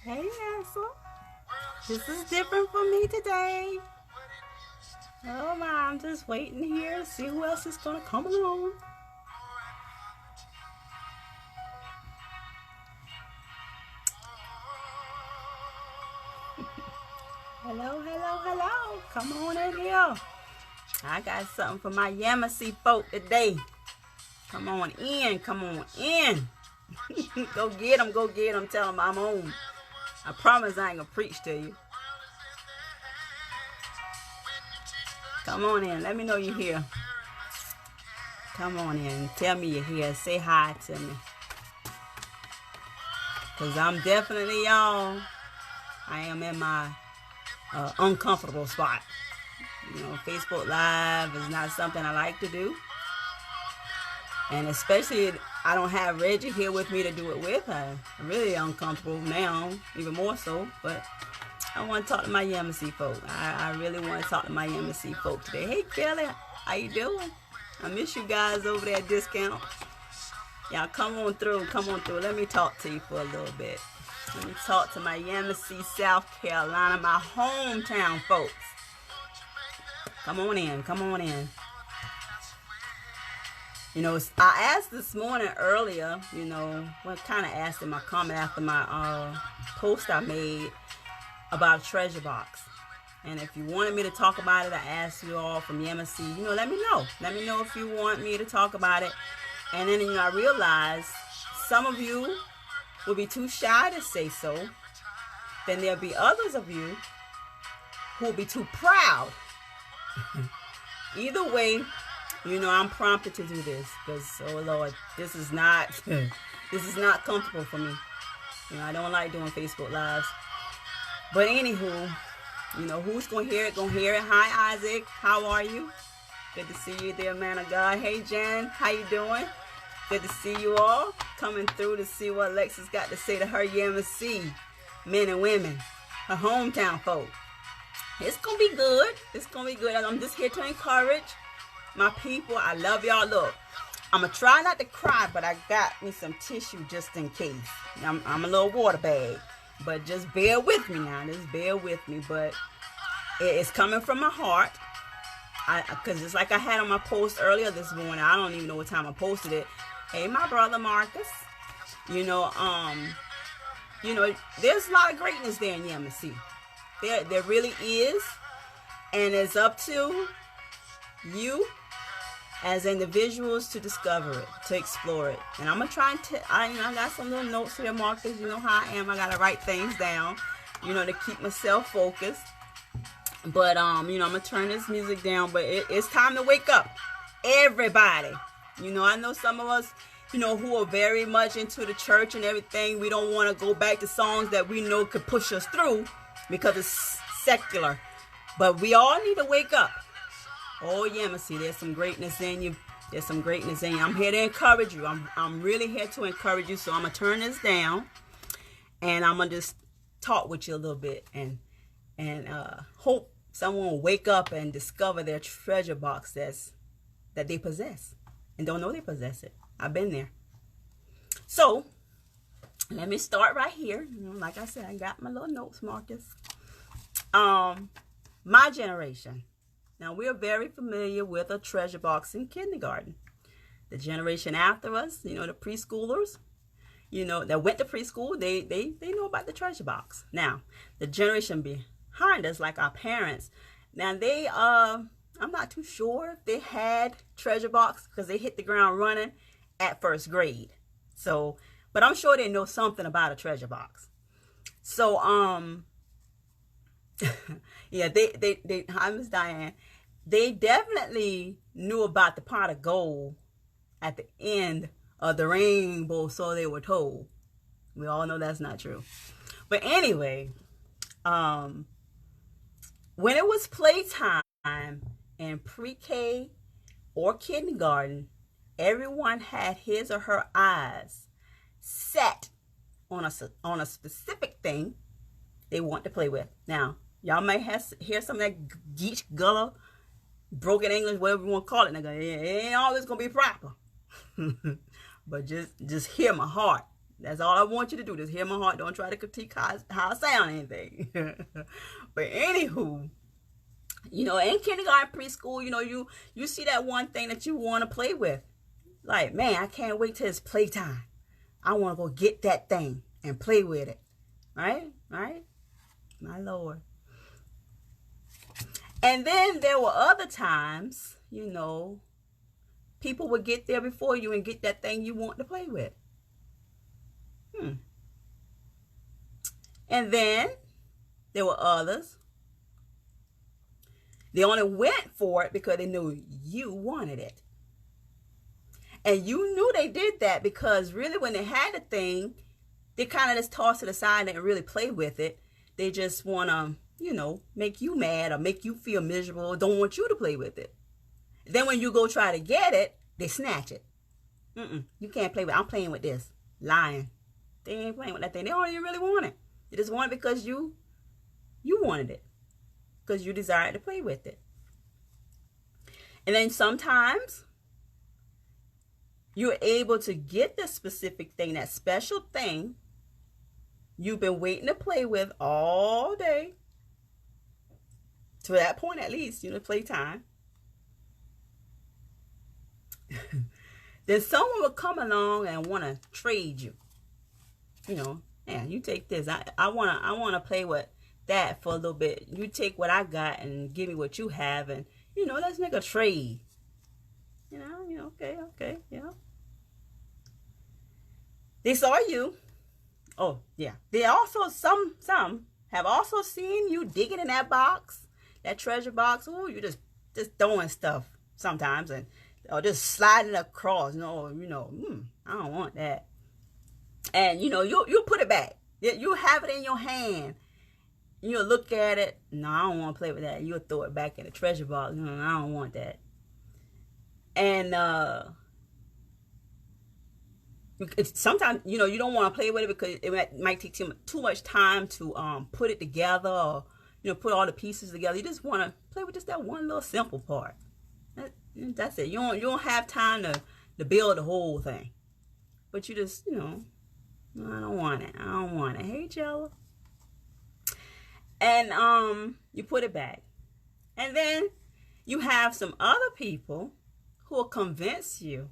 Hey, Ansel. This is different for me today. Oh my, I'm just waiting here to see who else is gonna come along. Hello, hello, hello. Come on in here. I got something for my Yamassee folk today. Come on in, come on in. Go get them, tell them I'm home. I promise I ain't gonna preach to you. Come on in, let me know you're here. Come on in, tell me you're here. Say hi to me. Because I'm definitely, y'all, I am in my uncomfortable spot. Facebook Live is not something I like to do. And especially, I don't have Reggie here with me to do it with. I'm really uncomfortable now, even more so. But I want to talk to my Yamassee folk. I really want to talk to my Yamassee folk today. Hey, Kelly, how you doing? I miss you guys over there at Discount. Y'all come on through. Let me talk to you for a little bit. Let me talk to my Yamassee, South Carolina, my hometown folks. Come on in. I asked this morning earlier, kind of asked in my comment after my post I made about a treasure box. And if you wanted me to talk about it, I asked you all from Yamassee, let me know. Let me know if you want me to talk about it. And then, I realized some of you will be too shy to say so. Then there'll be others of you who will be too proud. Either way, I'm prompted to do this because, oh Lord, this is not comfortable for me. I don't like doing Facebook Lives. But anywho, who's gonna hear it? Hi, Isaac. How are you? Good to see you there, man of God. Hey, Jan. How you doing? Good to see you all. Coming through to see what Alexis got to say to her Yamassee men and women, her hometown folk. It's gonna be good. I'm just here to encourage my people. I love y'all. Look, I'm gonna try not to cry, but I got me some tissue just in case. I'm a little water bag, but just bear with me now. Just bear with me. But it's coming from my heart. Because it's like I had on my post earlier this morning. I don't even know what time I posted it. Hey, my brother Marcus. There's a lot of greatness there in Yamassee. There really is. And it's up to you as individuals to discover it, to explore it. And I'm going to try and I got some little notes here, Marcus. You know how I am. I got to write things down, to keep myself focused. But, I'm going to turn this music down. But it's time to wake up. Everybody. I know some of us, who are very much into the church and everything. We don't want to go back to songs that we know could push us through because it's secular. But we all need to wake up. Oh, Yamassee, there's some greatness in you. I'm here to encourage you. I'm really here to encourage you. So I'm going to turn this down. And I'm going to just talk with you a little bit. And hope someone will wake up and discover their treasure box that they possess. And don't know they possess it. I've been there. So, let me start right here. Like I said, I got my little notes, Marcus. My generation. Now, we're very familiar with a treasure box in kindergarten. The generation after us, the preschoolers, that went to preschool, they know about the treasure box. Now, the generation behind us, like our parents, now I'm not too sure if they had treasure box because they hit the ground running at first grade. So, but I'm sure they know something about a treasure box. So, yeah, hi, Miss Diane. They definitely knew about the pot of gold at the end of the rainbow, so they were told. We all know that's not true. But anyway, when it was playtime in pre-K or kindergarten, everyone had his or her eyes set on a specific thing they want to play with. Now, y'all may hear some of that geek gullah, broken English, whatever you want to call it. Nigga, it ain't always gonna be proper. But just hear my heart. That's all I want you to do. Just hear my heart. Don't try to critique how I sound or anything. But anywho, you know, in kindergarten, preschool, you know, you see that one thing that you want to play with. Like, man, I can't wait till it's playtime. I want to go get that thing and play with it. Right? Right? My Lord. And then there were other times, you know, people would get there before you and get that thing you want to play with. And then there were others. They only went for it because they knew you wanted it. And you knew they did that because really when they had the thing, they kind of just toss it aside and really play with it. They just want to, you know, make you mad or make you feel miserable or don't want you to play with it. Then when you go try to get it, they snatch it. You can't play with it. I'm playing with this. Lying. They ain't playing with that thing. They don't even really want it. They just want it because you wanted it. Because you desired to play with it. And then sometimes you're able to get the specific thing, that special thing you've been waiting to play with all day. To that point at least, you know, playtime. Then someone will come along and want to trade you. You know, yeah, you take this. I wanna play with that for a little bit. You take what I got and give me what you have, and you know, let's make a trade. You know, okay, you know. They saw you. Oh yeah. They also some have also seen you digging in that box, that treasure box. Oh, you just throwing stuff sometimes, and or just sliding across. No, you know, I don't want that. And you know, you'll put it back. You have it in your hand. You'll look at it. No, I don't want to play with that. You'll throw it back in the treasure box. No, I don't want that. And sometimes, you know, you don't want to play with it because it might take too much time to put it together, or you know, put all the pieces together. You just want to play with just that one little simple part. That's it. You don't have time to build the whole thing. But you just, you know, no, I don't want it. I don't want it. Hey, Jello. And you put it back. And then you have some other people who will convince you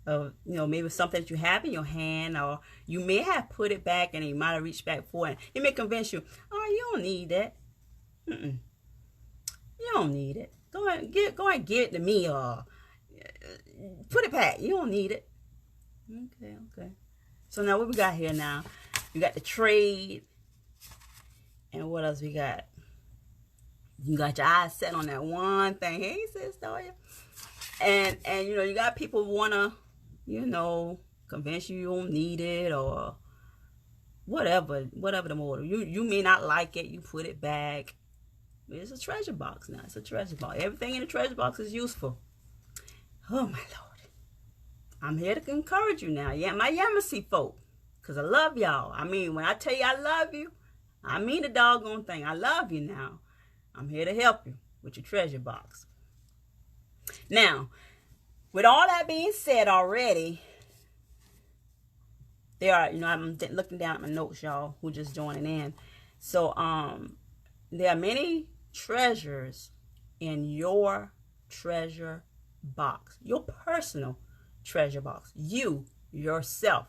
of, you know, maybe something that you have in your hand, or you may have put it back and you might have reached back for it. It may convince you, oh, you don't need that. You don't need it. Go and give it to me, or put it back. You don't need it. Okay. So now what we got here now? We got the trade. And what else we got? You got your eyes set on that one thing. Hey, sis, how are you? And you know, you got people wanna, you know, convince you don't need it, or whatever the motive. You may not like it. You put it back. It's a treasure box now. It's a treasure box. Everything in the treasure box is useful. Oh, my Lord. I'm here to encourage you now. Yeah, my Yamassee folk. Because I love y'all. I mean, when I tell you I love you, I mean the doggone thing. I love you now. I'm here to help you with your treasure box. Now, with all that being said already, there are, you know, I'm looking down at my notes, y'all, who just joining in. So, there are many treasures in your treasure box, your personal treasure box, you, yourself.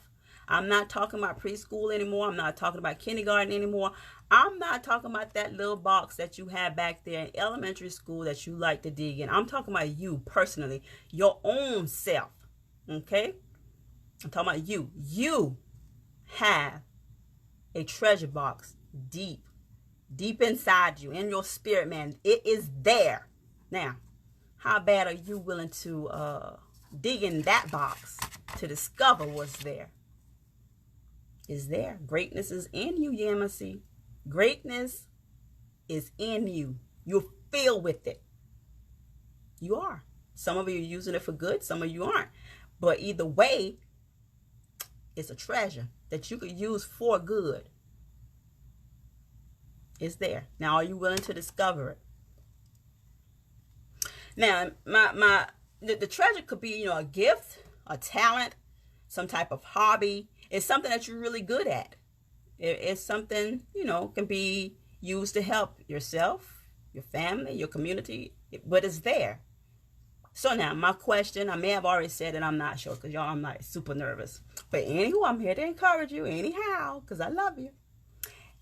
I'm not talking about preschool anymore. I'm not talking about kindergarten anymore. I'm not talking about that little box that you have back there in elementary school that you like to dig in. I'm talking about you personally, your own self, okay? I'm talking about you. You have a treasure box deep inside you, in your spirit, man. It is there. Now, how bad are you willing to dig in that box to discover what's there? Is there. Greatness is in you, Yamassee. Greatness is in you. You're filled with it. You are. Some of you are using it for good. Some of you aren't. But either way, it's a treasure that you could use for good. It's there. Now, are you willing to discover it? Now, the treasure could be, you know, a gift, a talent, some type of hobby. it's something that you're really good at. It's something, can be used to help yourself, your family, your community, but it's there. So now, my question, I may have already said it, I'm not sure, because y'all, I'm like super nervous. But anywho, I'm here to encourage you anyhow, because I love you.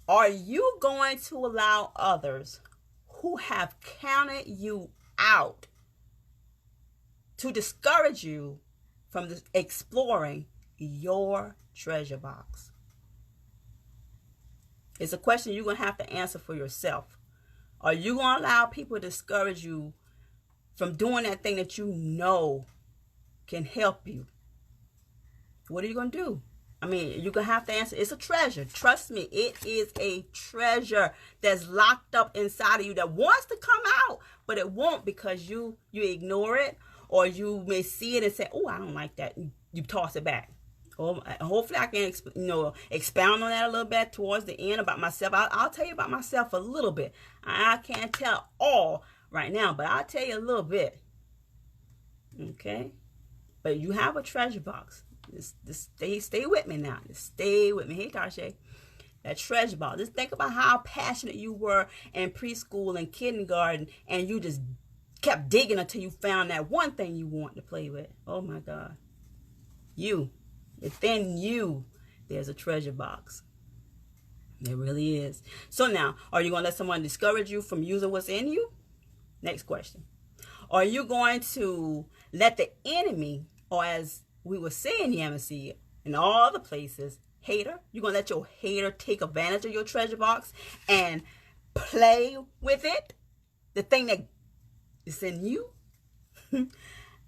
Are you going to allow others who have counted you out to discourage you from exploring your treasure box? It's a question you're going to have to answer for yourself. Are you going to allow people to discourage you from doing that thing that you know can help you? What are you going to do? I mean, you're going to have to answer. It's a treasure. Trust me, it is a treasure that's locked up inside of you that wants to come out, but it won't because you ignore it, or you may see it and say, oh, I don't like that. You toss it back. Hopefully I can expound on that a little bit towards the end about myself. I'll tell you about myself a little bit. I can't tell all right now, but I'll tell you a little bit. Okay? But you have a treasure box. Just stay with me now. Just stay with me. Hey, Tarshay. That treasure box. Just think about how passionate you were in preschool and kindergarten, and you just kept digging until you found that one thing you want to play with. Oh, my God. Within you, there's a treasure box. There really is. So now, are you going to let someone discourage you from using what's in you? Next question. Are you going to let the enemy, or as we were saying, Yamassee, in all the places, hater, you're going to let your hater take advantage of your treasure box and play with it? The thing that is in you?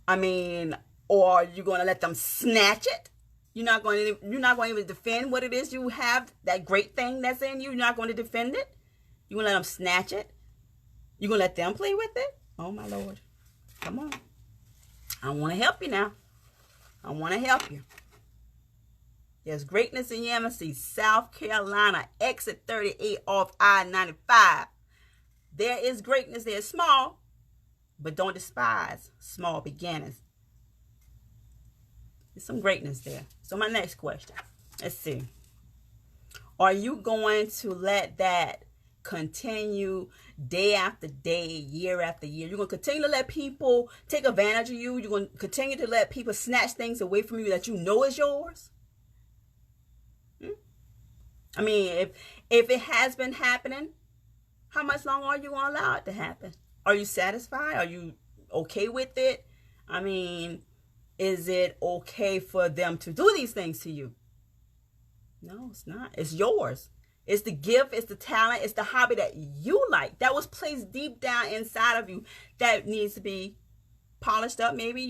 I mean, or you're going to let them snatch it? You're not going to even defend what it is you have, that great thing that's in you. You're not going to defend it. You're going to let them snatch it. You're going to let them play with it. Oh, my Lord. Come on. I want to help you now. I want to help you. There's greatness in Yamassee, South Carolina, exit 38 off I-95. There is greatness there. Small, but don't despise small beginnings. There's some greatness there. So my next question, let's see. Are you going to let that continue day after day, year after year? You're going to continue to let people take advantage of you? You're going to continue to let people snatch things away from you that you know is yours? I mean, if it has been happening, how much longer are you going to allow it to happen? Are you satisfied? Are you okay with it? I mean, is it okay for them to do these things to you? No, it's not. It's yours. It's the gift, it's the talent, it's the hobby that you like, that was placed deep down inside of you, that needs to be polished up. Maybe,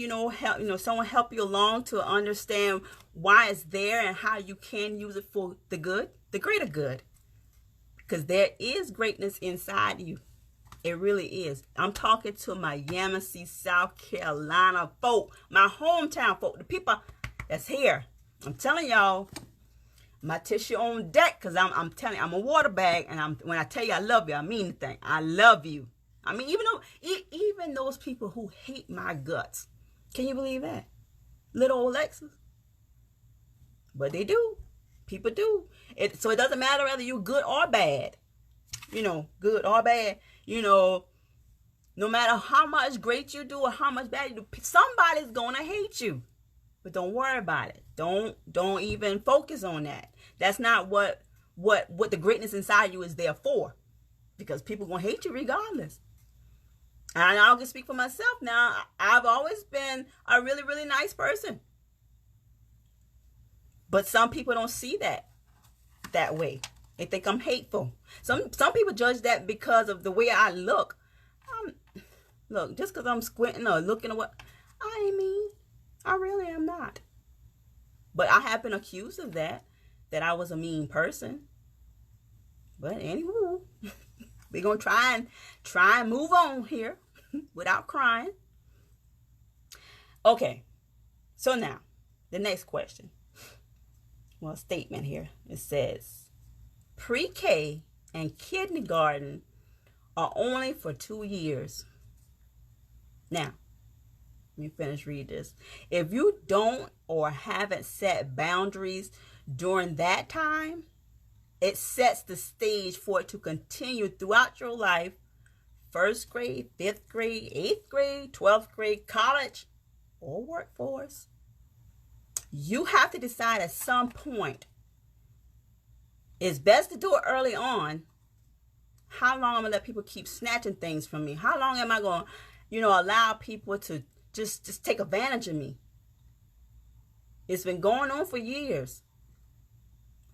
someone help you along to understand why it's there and how you can use it for the good, the greater good. Because there is greatness inside you. It really is. I'm talking to my Yamassee, South Carolina folk, my hometown folk, the people that's here. I'm telling y'all, my tissue on deck, because I'm telling you, I'm a water bag, and when I tell you I love you, I mean the thing. I love you. I mean, even those people who hate my guts, can you believe that? Little old Lexus. But they do. People do. So it doesn't matter whether you're good or bad. Good or bad. No matter how much great you do or how much bad you do, somebody's gonna hate you. But don't worry about it. Don't even focus on that. That's not what the greatness inside you is there for. Because people gonna hate you regardless. And I'll just speak for myself now. I've always been a really, really nice person. But some people don't see that way. They think I'm hateful. Some people judge that because of the way I look. Look, just because I'm squinting or looking at what I mean, I really am not. But I have been accused of that I was a mean person. But anyway, we're gonna try and move on here without crying. Okay, so now the next question. Well, statement here. It says, pre-K and kindergarten are only for 2 years. Now, Let me finish read this. If you don't or haven't set boundaries during that time, it sets the stage for it to continue throughout your life. First grade, fifth grade, eighth grade, 12th grade, college, or workforce. You have to decide at some point. It's best to do it early on. How long am I going to let people keep snatching things from me? How long am I going to, allow people to just take advantage of me? It's been going on for years.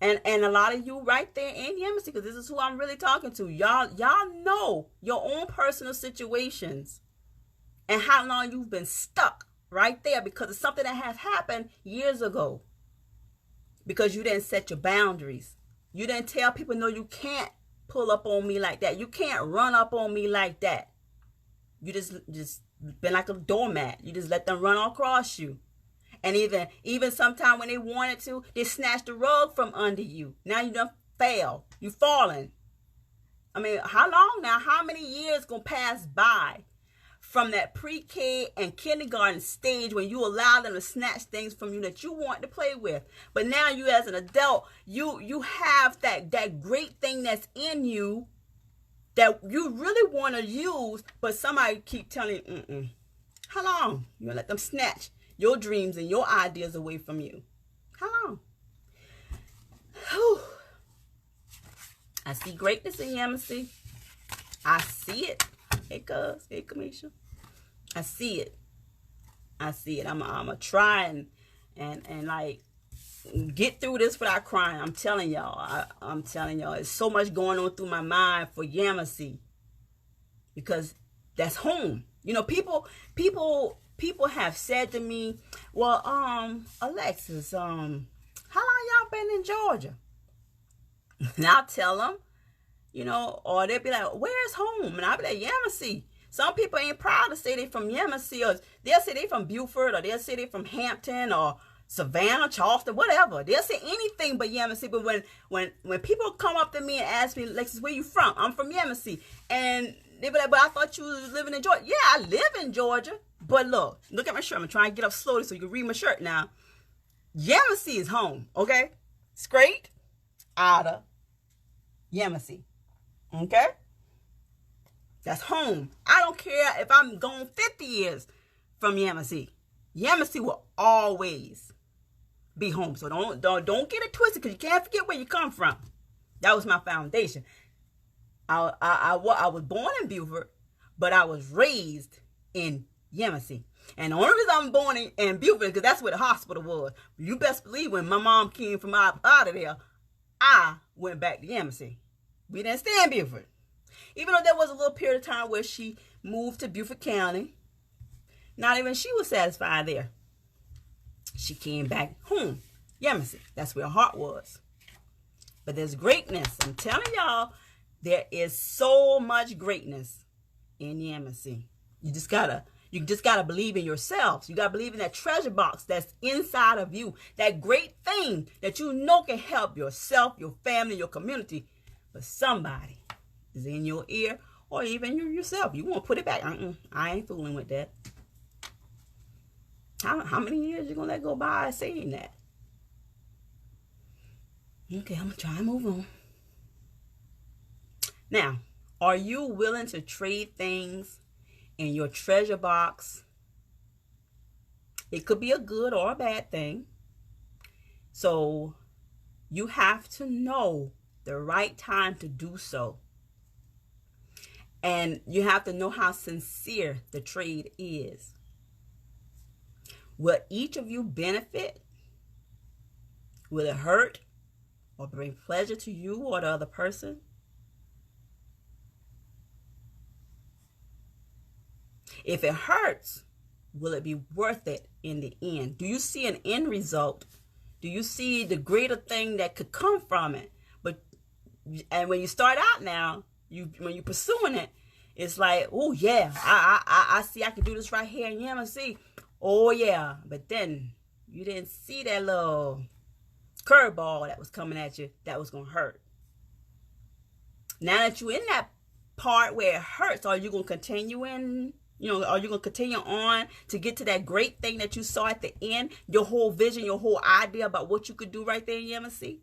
And a lot of you right there in Yamassee, because this is who I'm really talking to. Y'all know your own personal situations and how long you've been stuck right there because of something that has happened years ago. Because you didn't set your boundaries. You didn't tell people, no, you can't pull up on me like that. You can't run up on me like that. You just been like a doormat. You just let them run across you. And even sometime when they wanted to, they snatched the rug from under you. Now you done fell. You fallen. I mean, how long now? How many years gonna pass by from that pre-K and kindergarten stage when you allow them to snatch things from you that you want to play with? But now you as an adult, you have that great thing that's in you that you really want to use, but somebody keep telling you, how long? You gonna let them snatch your dreams and your ideas away from you? How long? Whew. I see greatness in Yamassee. I see it. Hey, cuz. Hey, Kamisha. I see it. I see it. I'm going to try and like get through this without crying. I'm telling y'all. I'm telling y'all. There's so much going on through my mind for Yamassee. Because that's home. People have said to me, well, Alexis, how long y'all been in Georgia? And I'll tell them, or they'll be like, where's home? And I'll be like, Yamassee. Some people ain't proud to say they from Yamassee, or they'll say they from Beaufort, or they'll say they from Hampton, or Savannah, Charleston, whatever. They'll say anything but Yamassee. But when people come up to me and ask me, Alexis, where you from? I'm from Yamassee. And they be like, but I thought you was living in Georgia. Yeah, I live in Georgia. But look at my shirt. I'm trying to get up slowly so you can read my shirt now. Yamassee is home, okay? Straight out of Yamassee, okay? That's home. I don't care if I'm gone 50 years from Yamassee. Yamassee will always be home. So don't get it twisted, because you can't forget where you come from. That was my foundation. I was born in Beaufort, but I was raised in Yamassee. And the only reason I'm born in Beaufort is because that's where the hospital was. You best believe when my mom came from out of there, I went back to Yamassee. We didn't stay in Beaufort. Even though there was a little period of time where she moved to Beaufort County, not even she was satisfied there. She came back home, Yamassee. That's where her heart was. But there's greatness. I'm telling y'all, there is so much greatness in Yamassee. You just gotta believe in yourselves. You gotta believe in that treasure box that's inside of you. That great thing that you know can help yourself, your family, your community. But somebody is in your ear, or even you yourself. You want to put it back. I ain't fooling with that. How many years you gonna let go by saying that? Okay, I'm gonna try and move on. Now, are you willing to trade things in your treasure box? It could be a good or a bad thing. So you have to know the right time to do so. And you have to know how sincere the trade is. Will each of you benefit? Will it hurt or bring pleasure to you or the other person? If it hurts, will it be worth it in the end? Do you see an end result? Do you see the greater thing that could come from it? And when you start out now, when you're pursuing it, it's like, oh yeah, I see I can do this right here in Yamassee. Oh yeah, but then you didn't see that little curveball that was coming at you that was gonna hurt. Now that you're in that part where it hurts, are you gonna continue in You know, are you going to continue on to get to that great thing that you saw at the end? Your whole vision, your whole idea about what you could do right there in Yamassee?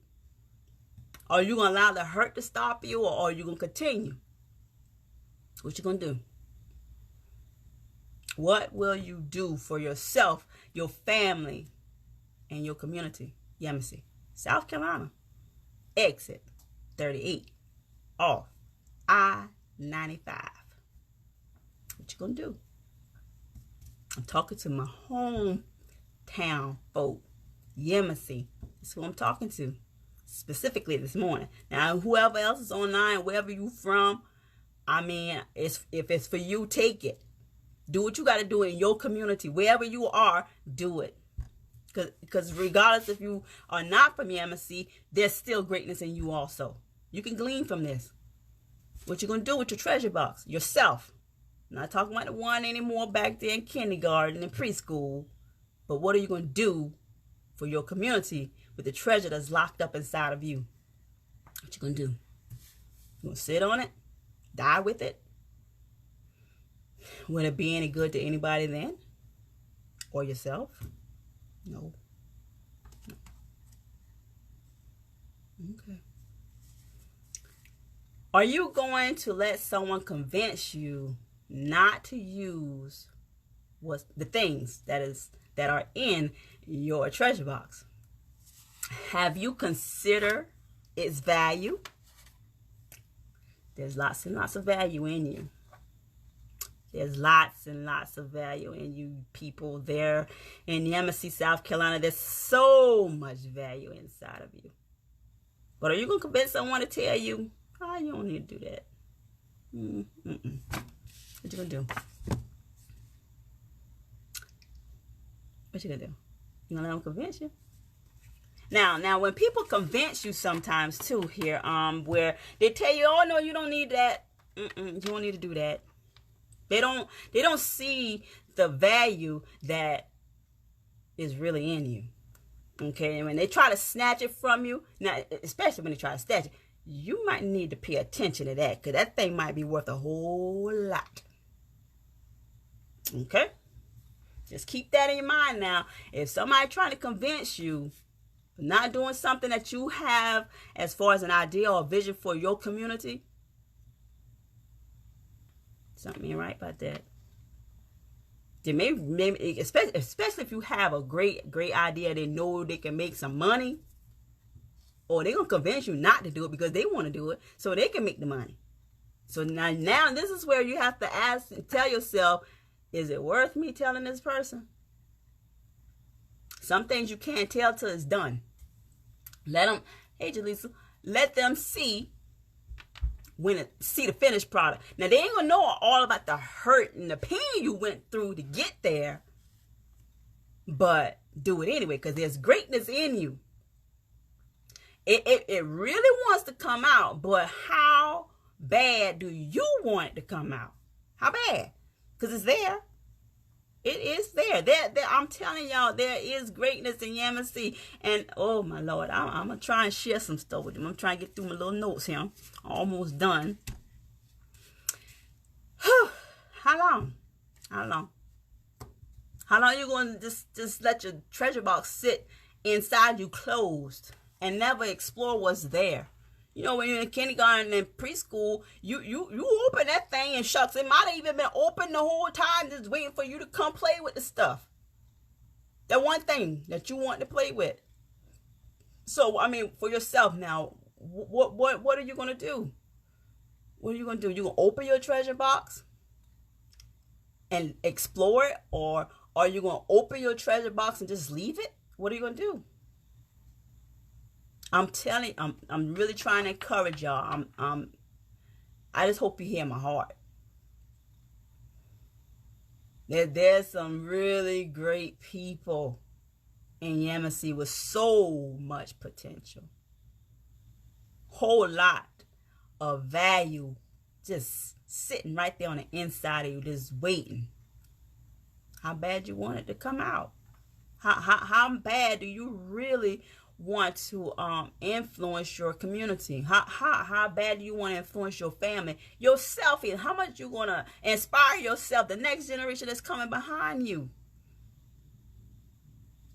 Are you going to allow the hurt to stop you, or are you going to continue? What you going to do? What will you do for yourself, your family, and your community? Yamassee, South Carolina. Exit 38 off I-95. What you gonna do? I'm talking to my hometown folk, Yamassee. That's who I'm talking to specifically this morning. Now, whoever else is online, wherever you from, I mean, if it's for you, take it. Do what you got to do in your community. Wherever you are, do it. Because regardless if you are not from Yamassee, there's still greatness in you also. You can glean from this. What you going to do with your treasure box? Yourself. I'm not talking about the one anymore back there in kindergarten and preschool. But what are you going to do for your community with the treasure that's locked up inside of you? What you going to do? You going to sit on it? Die with it? Would it be any good to anybody then? Or yourself? No. Okay. Are you going to let someone convince you not to use the things that are in your treasure box? Have you considered its value? There's lots and lots of value in you. There's lots and lots of value in you people there in Yamassee, South Carolina. There's so much value inside of you. But are you going to convince someone to tell you, oh, you don't need to do that? What you going to do? What you going to do? You going to let them convince you? Now, when people convince you sometimes too here, where they tell you, oh, no, you don't need that. You don't need to do that. They don't see the value that is really in you. Okay, and when they try to snatch it from you, now especially when they try to snatch it, you might need to pay attention to that, because that thing might be worth a whole lot. Okay? Just keep that in your mind now. If somebody trying to convince you not doing something that you have as far as an idea or vision for your community, something ain't right about that. They maybe especially if you have a great idea, they know they can make some money, or they're gonna convince you not to do it because they want to do it so they can make the money. So now this is where you have to ask and tell yourself, is it worth me telling this person? Some things you can't tell till it's done. Let them, hey Jaleesa, let them see the finished product. Now, they ain't gonna know all about the hurt and the pain you went through to get there, but do it anyway, because there's greatness in you. It really wants to come out, but how bad do you want it to come out? How bad? Because it's there. It is there. I'm telling y'all, there is greatness in Yamassee. And, oh, my Lord, I'm going to try and share some stuff with you. I'm trying to get through my little notes here. Almost done. How long? How long are you going to just let your treasure box sit inside you closed and never explore what's there? You know, when you're in kindergarten and preschool, you open that thing and shucks, it might have even been open the whole time, just waiting for you to come play with the stuff. That one thing that you want to play with. So, I mean, for yourself now, what are you going to do? What are you going to do? You going to open your treasure box and explore it? Or are you going to open your treasure box and just leave it? What are you going to do? I'm telling you, I'm really trying to encourage y'all. I just hope you hear my heart. There's some really great people in Yamassee with so much potential. Whole lot of value just sitting right there on the inside of you, just waiting. How bad you want it to come out? How bad do you really want to influence your community? How bad do you want to influence your family, yourself, and how much you want to inspire yourself, the next generation that's coming behind you?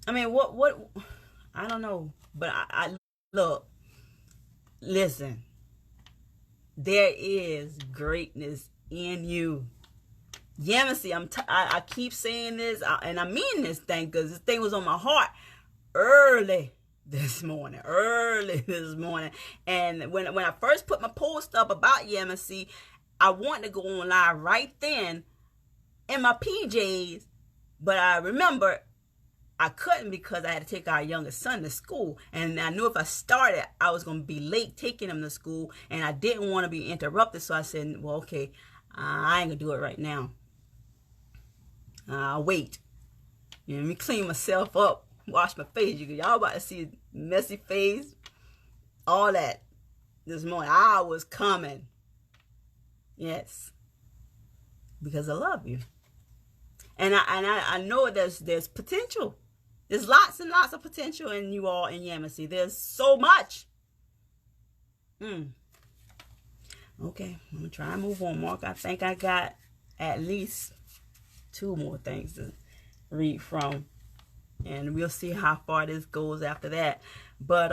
I mean, what I don't know, but I look, listen, there is greatness in you. Yamassee, I keep saying this, and I mean this thing, because this thing was on my heart early this morning. And when I first put my post up about Yamassee, I wanted to go on live right then in my PJs, but I remember I couldn't because I had to take our youngest son to school, and I knew if I started, I was going to be late taking him to school, and I didn't want to be interrupted. So I said, well, okay, I ain't gonna do it right now. I'll wait. You know, let me clean myself up, wash my face. Y'all about to see a messy face, all that this morning. I was coming, yes, because I love you, and I know there's potential. There's lots and lots of potential in you all in Yamassee. There's so much. Okay, I'm gonna try and move on, Mark. I think I got at least 2 more things to read from, and we'll see how far this goes after that. But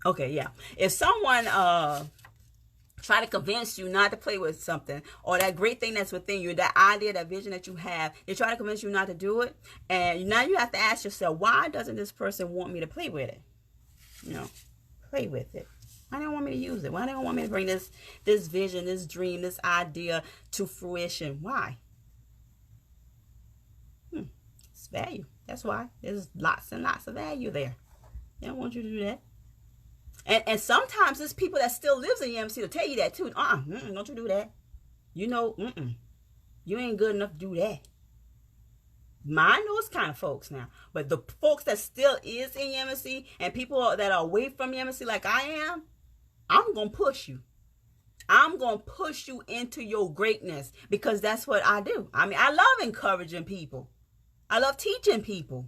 okay, yeah. If someone try to convince you not to play with something, or that great thing that's within you, that idea, that vision that you have, they try to convince you not to do it, and now you have to ask yourself, why doesn't this person want me to play with it? You know, play with it. Why don't want me to use it? Why don't want me to bring this vision, this dream, this idea to fruition? Why? It's value. That's why. There's lots and lots of value there. They don't want you to do that. And sometimes there's people that still lives in Yamassee to tell you that too. Don't you do that. You know, you ain't good enough to do that. Mind those kind of folks now. But the folks that still is in Yamassee, and people that are away from Yamassee like I am, I'm going to push you. I'm going to push you into your greatness, because that's what I do. I mean, I love encouraging people. I love teaching people.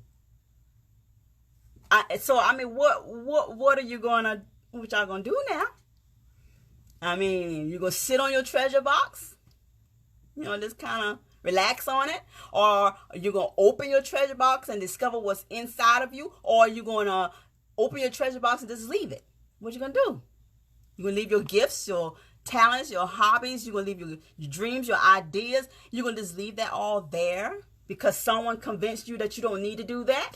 So I mean, what are you gonna, what y'all gonna do now? I mean, you gonna sit on your treasure box, you know, just kind of relax on it, or you gonna open your treasure box and discover what's inside of you, or you gonna open your treasure box and just leave it? What you gonna do? You gonna leave your gifts, your talents, your hobbies? You gonna leave your dreams, your ideas? You gonna just leave that all there because someone convinced you that you don't need to do that?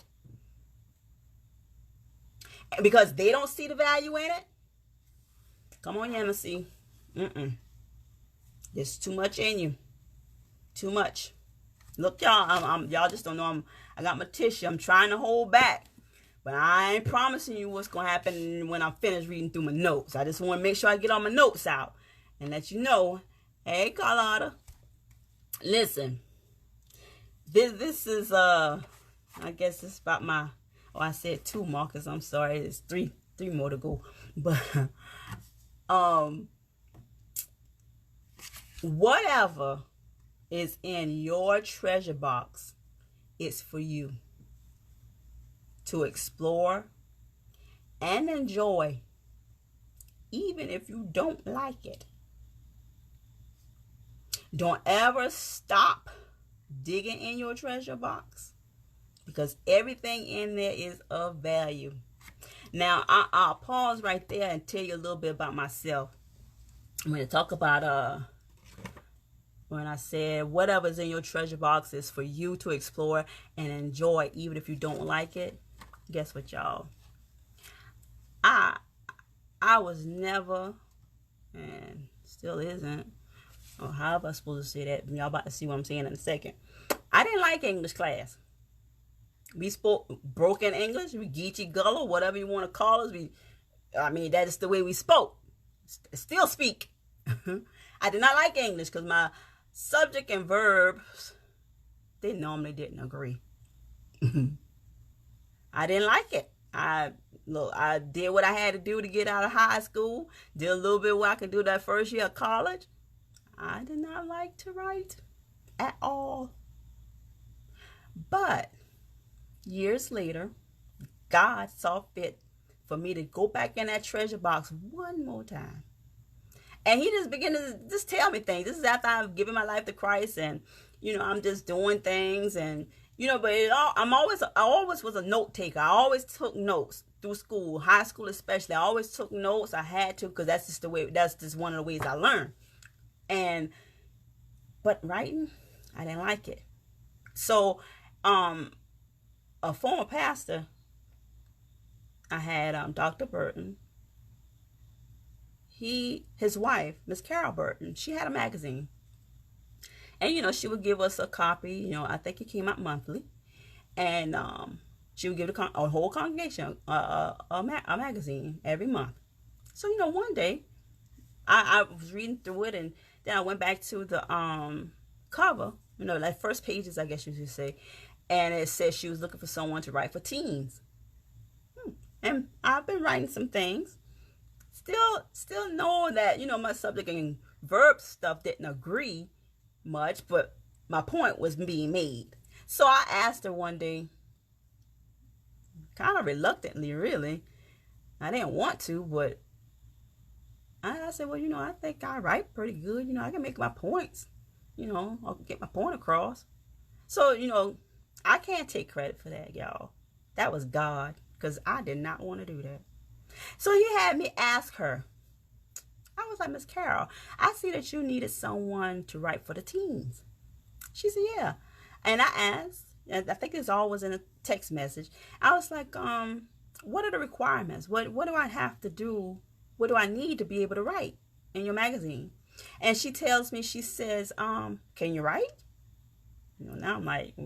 Because they don't see the value in it? Come on, Yamassee. There's too much in you. Too much. Look, y'all, y'all just don't know. I got my tissue. I'm trying to hold back. But I ain't promising you what's going to happen when I'm finished reading through my notes. I just want to make sure I get all my notes out and let you know. Hey, Carlotta. Listen. This is, I guess it's about my... Oh, I said 2, Marcus. I'm sorry. It's 3 more to go. But whatever is in your treasure box, it's for you to explore and enjoy, even if you don't like it. Don't ever stop digging in your treasure box, because everything in there is of value. Now, I'll pause right there and tell you a little bit about myself. I'm going to talk about when I said whatever's in your treasure box is for you to explore and enjoy, even if you don't like it. Guess what, y'all? I was never, and still isn't, or how am I supposed to say that? Y'all about to see what I'm saying in a second. I didn't like English class. We spoke broken English, we geechee gullah, whatever you want to call us. I mean, that is the way we spoke. Still speak. I did not like English because my subject and verbs, they normally didn't agree. I didn't like it. I did what I had to do to get out of high school. Did a little bit what I could do that first year of college. I did not like to write at all. But years later, God saw fit for me to go back in that treasure box one more time. And he just began to just tell me things. This is after I've given my life to Christ, and I'm just doing things, and but I always was a note taker. I always took notes through school, high school especially. I always took notes. I had to, because that's just one of the ways I learned. But writing, I didn't like it. So, a former pastor, I had Dr. Burton. His wife, Miss Carol Burton, she had a magazine. And, she would give us a copy. I think it came out monthly. And she would give a whole congregation a magazine every month. So, one day, I was reading through it, and then I went back to the cover, like first pages, I guess you should say. And it said she was looking for someone to write for teens. And I've been writing some things. Still know that, my subject and verb stuff didn't agree much, but my point was being made. So I asked her one day, kind of reluctantly, really. I didn't want to, but I said, well, I think I write pretty good. I can make my points. I'll get my point across. So, I can't take credit for that, y'all. That was God, because I did not want to do that. So he had me ask her. I was like, Miss Carol, I see that you needed someone to write for the teens. She said, yeah. And I asked, and I think it's always in a text message. I was like, what are the requirements? What do I have to do? What do I need to be able to write in your magazine? And she tells me, she says, can you write? Now I'm like, I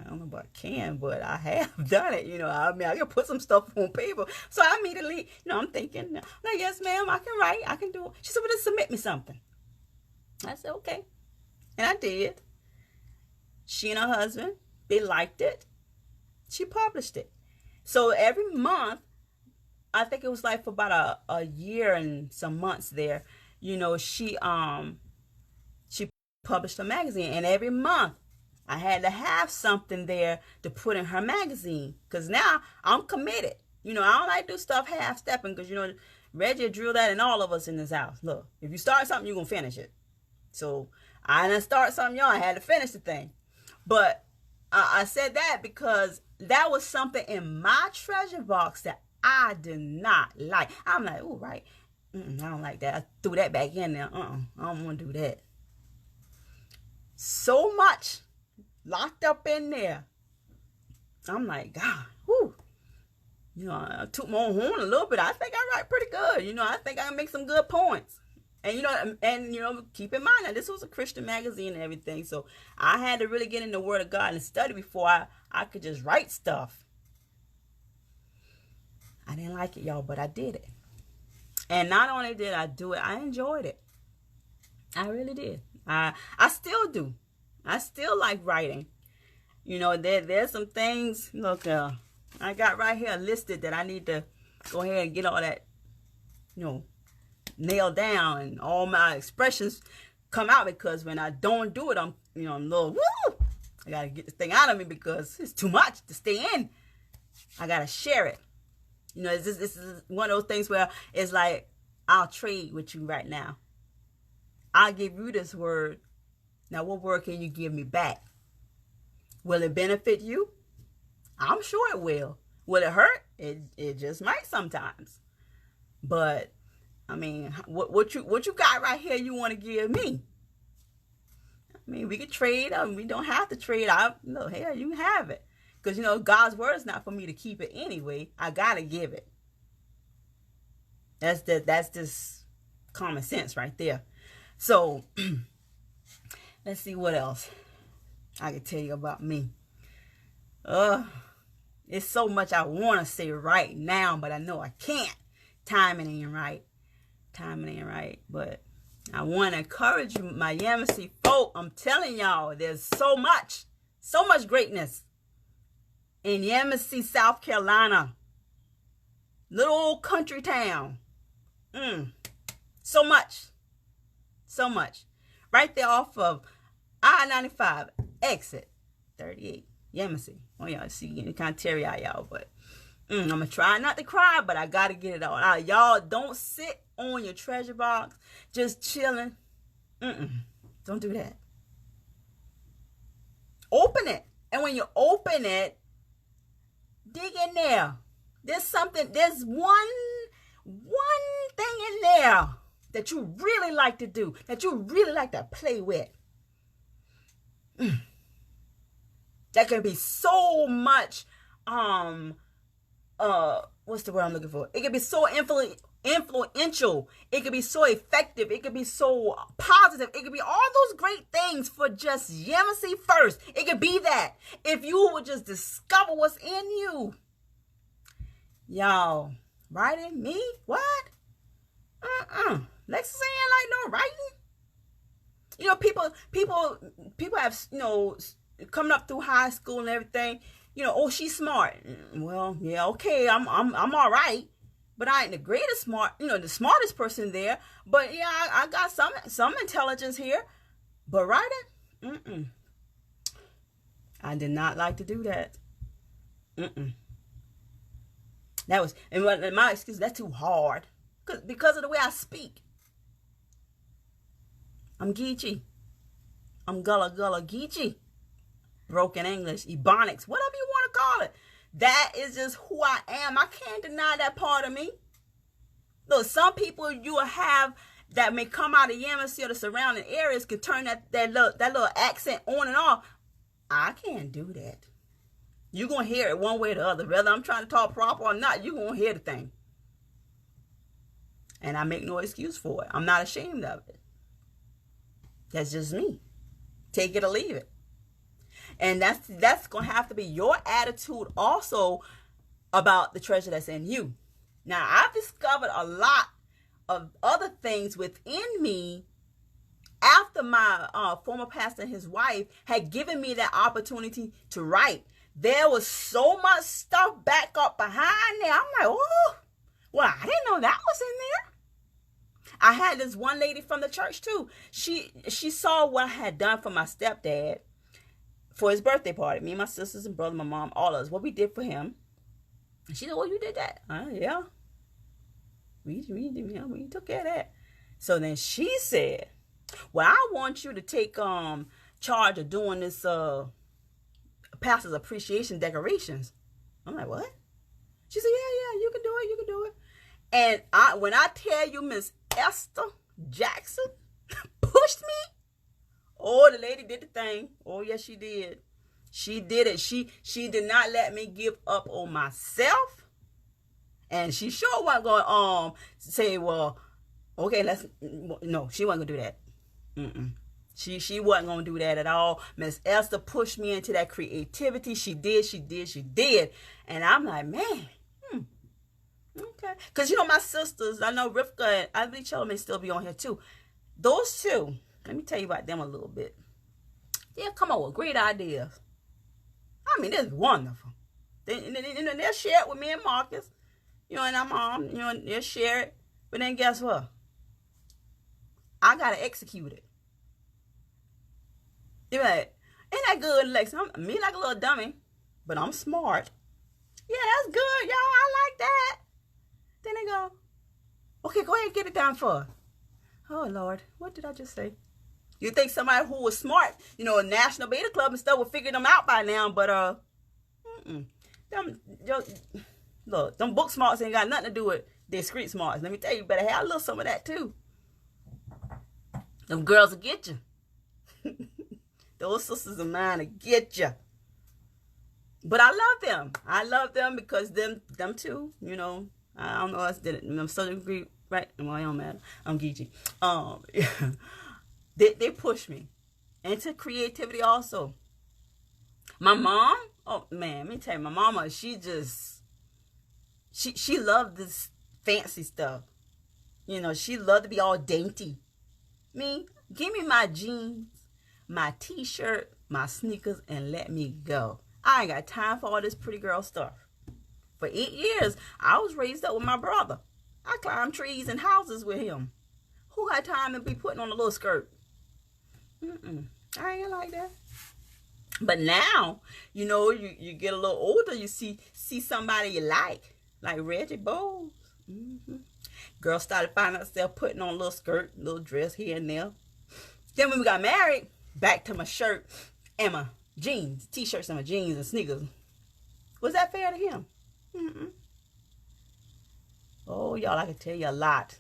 don't know about can, but I have done it. I can put some stuff on paper. So I immediately, I'm thinking, no, yes, ma'am, I can write. I can do it. She said, well, just submit me something. I said, okay. And I did. She and her husband, they liked it. She published it. So every month, I think it was like for about a year and some months there, she published a magazine. And every month, I had to have something there to put in her magazine, because now I'm committed. I don't like to do stuff half-stepping, because, Reggie drew that in all of us in this house. Look, if you start something, you're going to finish it. So I didn't start something, y'all. I had to finish the thing. But I said that because that was something in my treasure box that I did not like. I'm like, oh, right. I don't like that. I threw that back in there. I don't want to do that. So much locked up in there. I'm like, God, whoo. I took my own horn a little bit. I think I write pretty good. I think I can make some good points. And, keep in mind that this was a Christian magazine and everything. So I had to really get in the Word of God and study before I could just write stuff. I didn't like it, y'all, but I did it. And not only did I do it, I enjoyed it. I really did. I still do. I still like writing. There's some things, look, I got right here listed that I need to go ahead and get all that, nailed down, and all my expressions come out, because when I don't do it, I'm a little, woo! I got to get this thing out of me because it's too much to stay in. I got to share it. This is one of those things where it's like, I'll trade with you right now. I'll give you this word. Now, what word can you give me back? Will it benefit you? I'm sure it will. Will it hurt? It just might sometimes. But I mean, what you got right here you want to give me? I mean, we could trade. We don't have to trade. Hell, you can have it. Because, God's word is not for me to keep it anyway. I got to give it. That's just common sense right there. So, let's see what else I can tell you about me. It's so much I want to say right now, but I know I can't. Timing ain't right. But I want to encourage you, my Yamassee folk. I'm telling y'all, there's so much greatness in Yamassee, South Carolina. Little old country town. So much. Right there off of I-95, exit 38. Yamassee. Oh, y'all see, getting kind of teary-eyed, y'all, but I'm going to try not to cry, but I got to get it out. Y'all, don't sit on your treasure box just chilling. Don't do that. Open it. And when you open it, dig in there. There's one thing in there that you really like to do, that you really like to play with. That can be so much, what's the word I'm looking for? It can be so influential. It could be so effective. It could be so positive. It could be all those great things for just Yamassee first. It could be that. If you would just discover what's in you. Y'all, writing? Me? What? Lex saying like no writing. You know, people have, you know, coming up through high school and everything, you know, oh, she's smart. Well, yeah, okay, I'm all right, but I ain't the greatest smart, you know, the smartest person there. But yeah, I got some intelligence here. But writing, I did not like to do that. That was, and my excuse, that's too hard, because of the way I speak. I'm geeky. I'm gullah geeky. Broken English, Ebonics, whatever you want to call it. That is just who I am. I can't deny that part of me. Look, some people you will have that may come out of Yamassee or the surrounding areas can turn that little accent on and off. I can't do that. You're going to hear it one way or the other. Whether I'm trying to talk proper or not, you're going to hear the thing. And I make no excuse for it. I'm not ashamed of it. That's just me. Take it or leave it. And that's going to have to be your attitude also about the treasure that's in you. Now, I've discovered a lot of other things within me after my former pastor and his wife had given me that opportunity to write. There was so much stuff back up behind there. I'm like, oh, well, I didn't know that was in there. I had this one lady from the church too. She saw what I had done for my stepdad for his birthday party. Me and my sisters and brother, my mom, all of us. What we did for him. And she said, "Oh, you did that?" Yeah. We took care of that. So then she said, "Well, I want you to take charge of doing this pastor's appreciation decorations." I'm like, "What?" She said, "Yeah, you can do it. You can do it." And when I tell you, Miss Esther Jackson pushed me. Oh, the lady did the thing. Oh, yes, she did. She did it. She did not let me give up on myself. And she sure wasn't going to say, well, okay, no, she wasn't going to do that. She wasn't going to do that at all. Miss Esther pushed me into that creativity. She did. And I'm like, man, okay. Because, you know, my sisters, I know Rivka and I believe Chella may still be on here too. Those two, let me tell you about them a little bit. They'll come up with great ideas. I mean, it's wonderful. They'll share it with me and Marcus, you know, and our mom, you know, they'll share it. But then guess what? I got to execute it. You're like, ain't that good, Lex? Me like a little dummy, but I'm smart. Yeah, that's good, y'all. I like that. Then they go, okay, go ahead and get it done for her. Oh, Lord, what did I just say? You think somebody who was smart, you know, a National Beta Club and stuff would figure them out by now, but, them book smarts ain't got nothing to do with their street smarts. Let me tell you, better have a little some of that, too. Them girls will get you. Those sisters of mine will get you. But I love them. I love them because them too, you know, I don't know us did it. I'm so agree, right? Well, it don't matter. I'm geeky. They push me into creativity also. My mom, oh man, let me tell you, my mama, she loved this fancy stuff. You know, she loved to be all dainty. Me, give me my jeans, my t-shirt, my sneakers, and let me go. I ain't got time for all this pretty girl stuff. For 8 years, I was raised up with my brother. I climbed trees and houses with him. Who got time to be putting on a little skirt? I ain't like that. But now, you get a little older, you see somebody you like Reggie Bowles. Girl started finding herself putting on a little skirt, little dress here and there. Then when we got married, back to my shirt and my jeans, t-shirts and my jeans and sneakers. Was that fair to him? Oh, y'all, I can tell you a lot.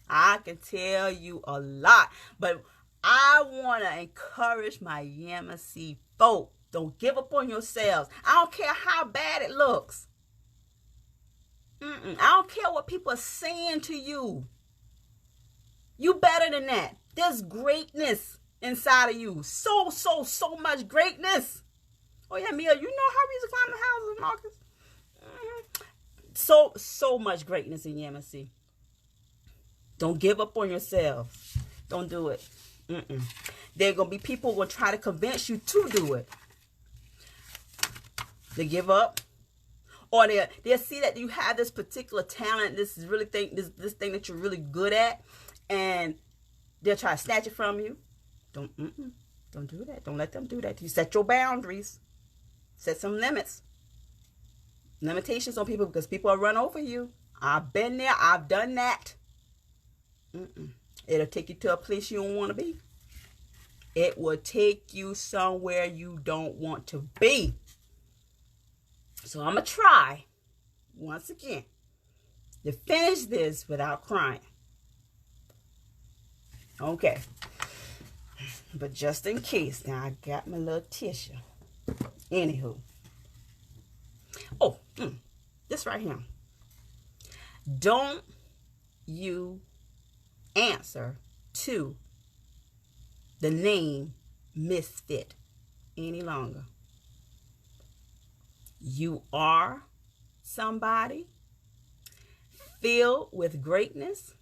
I can tell you a lot. But I want to encourage my Yamassee folk. Don't give up on yourselves. I don't care how bad it looks. I don't care what people are saying to you. You better than that. There's greatness inside of you. So much greatness. Oh yeah, Mia, you know how we used to climb the houses, Marcus? So much greatness in Yamassee. Don't give up on yourselves. Don't do it. There are going to be people who will try to convince you to do it. They give up. Or they'll see that you have this particular talent, this thing that you're really good at, and they'll try to snatch it from you. Don't do that. Don't let them do that. You set your boundaries. Set some limits. Limitations on people, because people will run over you. I've been there. I've done that. It'll take you to a place you don't want to be. It will take you somewhere you don't want to be. So I'm going to try, once again, to finish this without crying. Okay. But just in case, now I got my little tissue. Anywho. Oh, this right here. Don't you answer to the name misfit any longer. You are somebody filled with greatness.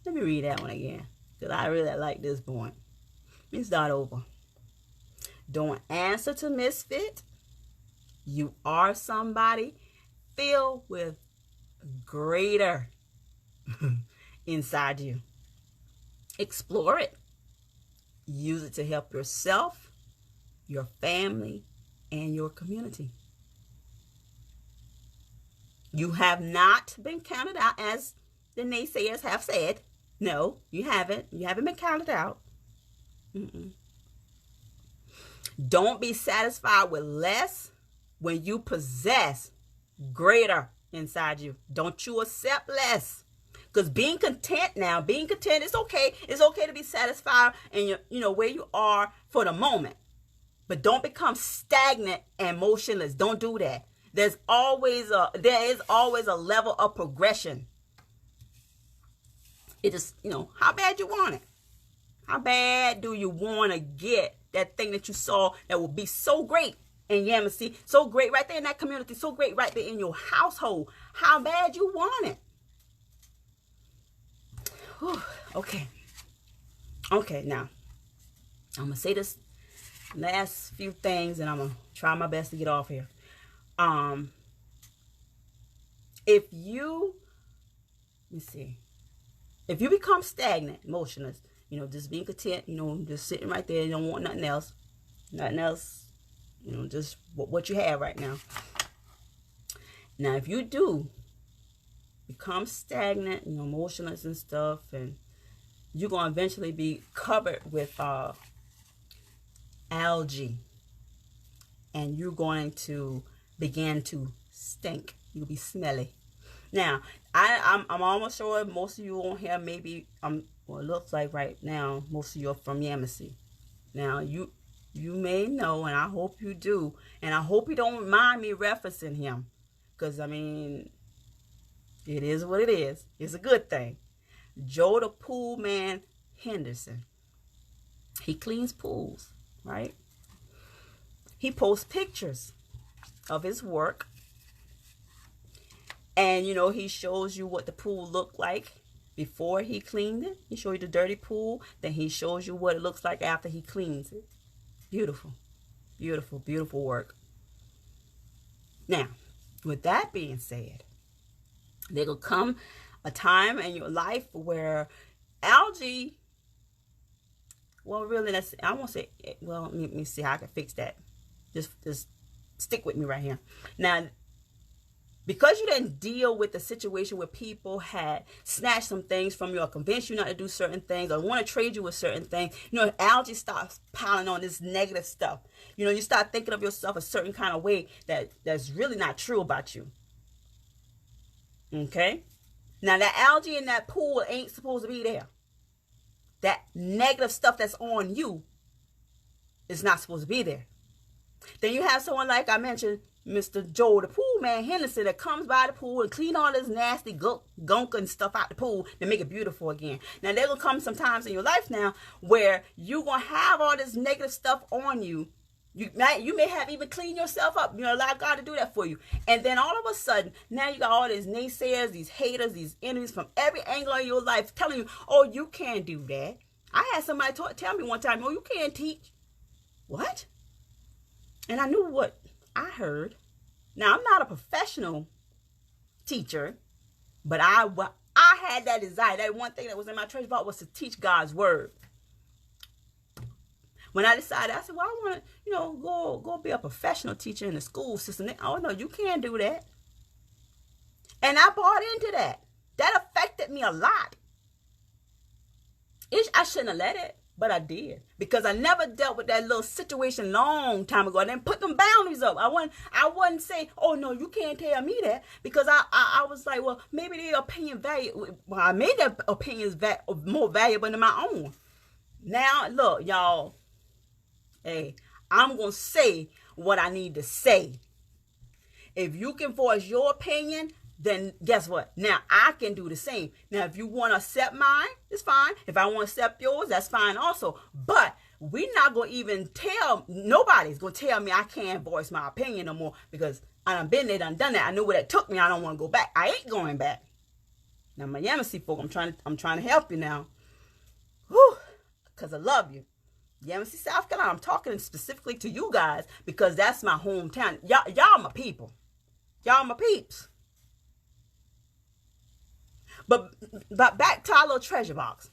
Let me read that one again, because I really like this point. Let me start over. Don't answer to misfit. You are somebody filled with greater inside you. Explore it. Use it to help yourself, your family, and your community. You have not been counted out, as the naysayers have said. No, you haven't. You haven't been counted out. Don't be satisfied with less when you possess greater inside you. Don't you accept less. Because being content, it's okay. It's okay to be satisfied and where you are for the moment. But don't become stagnant and motionless. Don't do that. There is always a level of progression. It just, how bad you want it. How bad do you want to get that thing that you saw that will be so great in Yamassee, so great right there in that community, so great right there in your household? How bad you want it. Whew. Okay, now I'm going to say this last few things and I'm going to try my best to get off here. If you become stagnant, motionless, just being content, just sitting right there, you don't want nothing else, just what you have right now. Now, if you do become stagnant, motionless and stuff, and you're going to eventually be covered with algae, and you're going to begin to stink. You'll be smelly. Now, I'm almost sure most of you on here, maybe, it looks like right now, most of you are from Yamassee. Now, you may know, and I hope you do, and I hope you don't mind me referencing him, because, it is what it is. It's a good thing. Joe the Pool Man Henderson. He cleans pools, right? He posts pictures of his work. And, he shows you what the pool looked like before he cleaned it. He shows you the dirty pool. Then he shows you what it looks like after he cleans it. Beautiful. Beautiful, beautiful work. Now, with that being said, there will come a time in your life where algae Well, really, I won't say, well, let me see how I can fix that. Just stick with me right here. Now, because you didn't deal with the situation where people had snatched some things from you or convinced you not to do certain things or want to trade you with certain things, algae starts piling on this negative stuff. You start thinking of yourself a certain kind of way that's really not true about you. Okay? Now, that algae in that pool ain't supposed to be there. That negative stuff that's on you is not supposed to be there. Then you have someone like I mentioned, Mr. Joe, the pool man, Henderson, that comes by the pool and clean all this nasty gunk and stuff out the pool to make it beautiful again. Now, there will come some times in your life now where you're going to have all this negative stuff on you. You may have even cleaned yourself up. Allow God to do that for you. And then all of a sudden, now you got all these naysayers, these haters, these enemies from every angle of your life telling you, oh, you can't do that. I had somebody tell me one time, oh, you can't teach. What? And I knew what I heard. Now, I'm not a professional teacher, but I had that desire. That one thing that was in my treasure box was to teach God's word. When I decided, I said, well, I want to, go be a professional teacher in the school system. Oh, no, you can't do that. And I bought into that. That affected me a lot. I shouldn't have let it. But I did, because I never dealt with that little situation long time ago. I didn't put them boundaries up. I wouldn't say, oh, no, you can't tell me that, because I was like, well, maybe their opinion well, I made their opinions more valuable than my own. Now, look, y'all, hey, I'm going to say what I need to say. If you can voice your opinion, then guess what? Now I can do the same. Now, if you want to accept mine, it's fine. If I want to accept yours, that's fine also. But we're not going to even nobody's going to tell me I can't voice my opinion no more, because I done been there, done that. I knew where that took me. I don't want to go back. I ain't going back. Now, my Yamassee folk, I'm trying to help you now. Whew, because I love you. Yamassee, South Carolina, I'm talking specifically to you guys, because that's my hometown. Y'all my people. Y'all my peeps. But back to our little treasure box.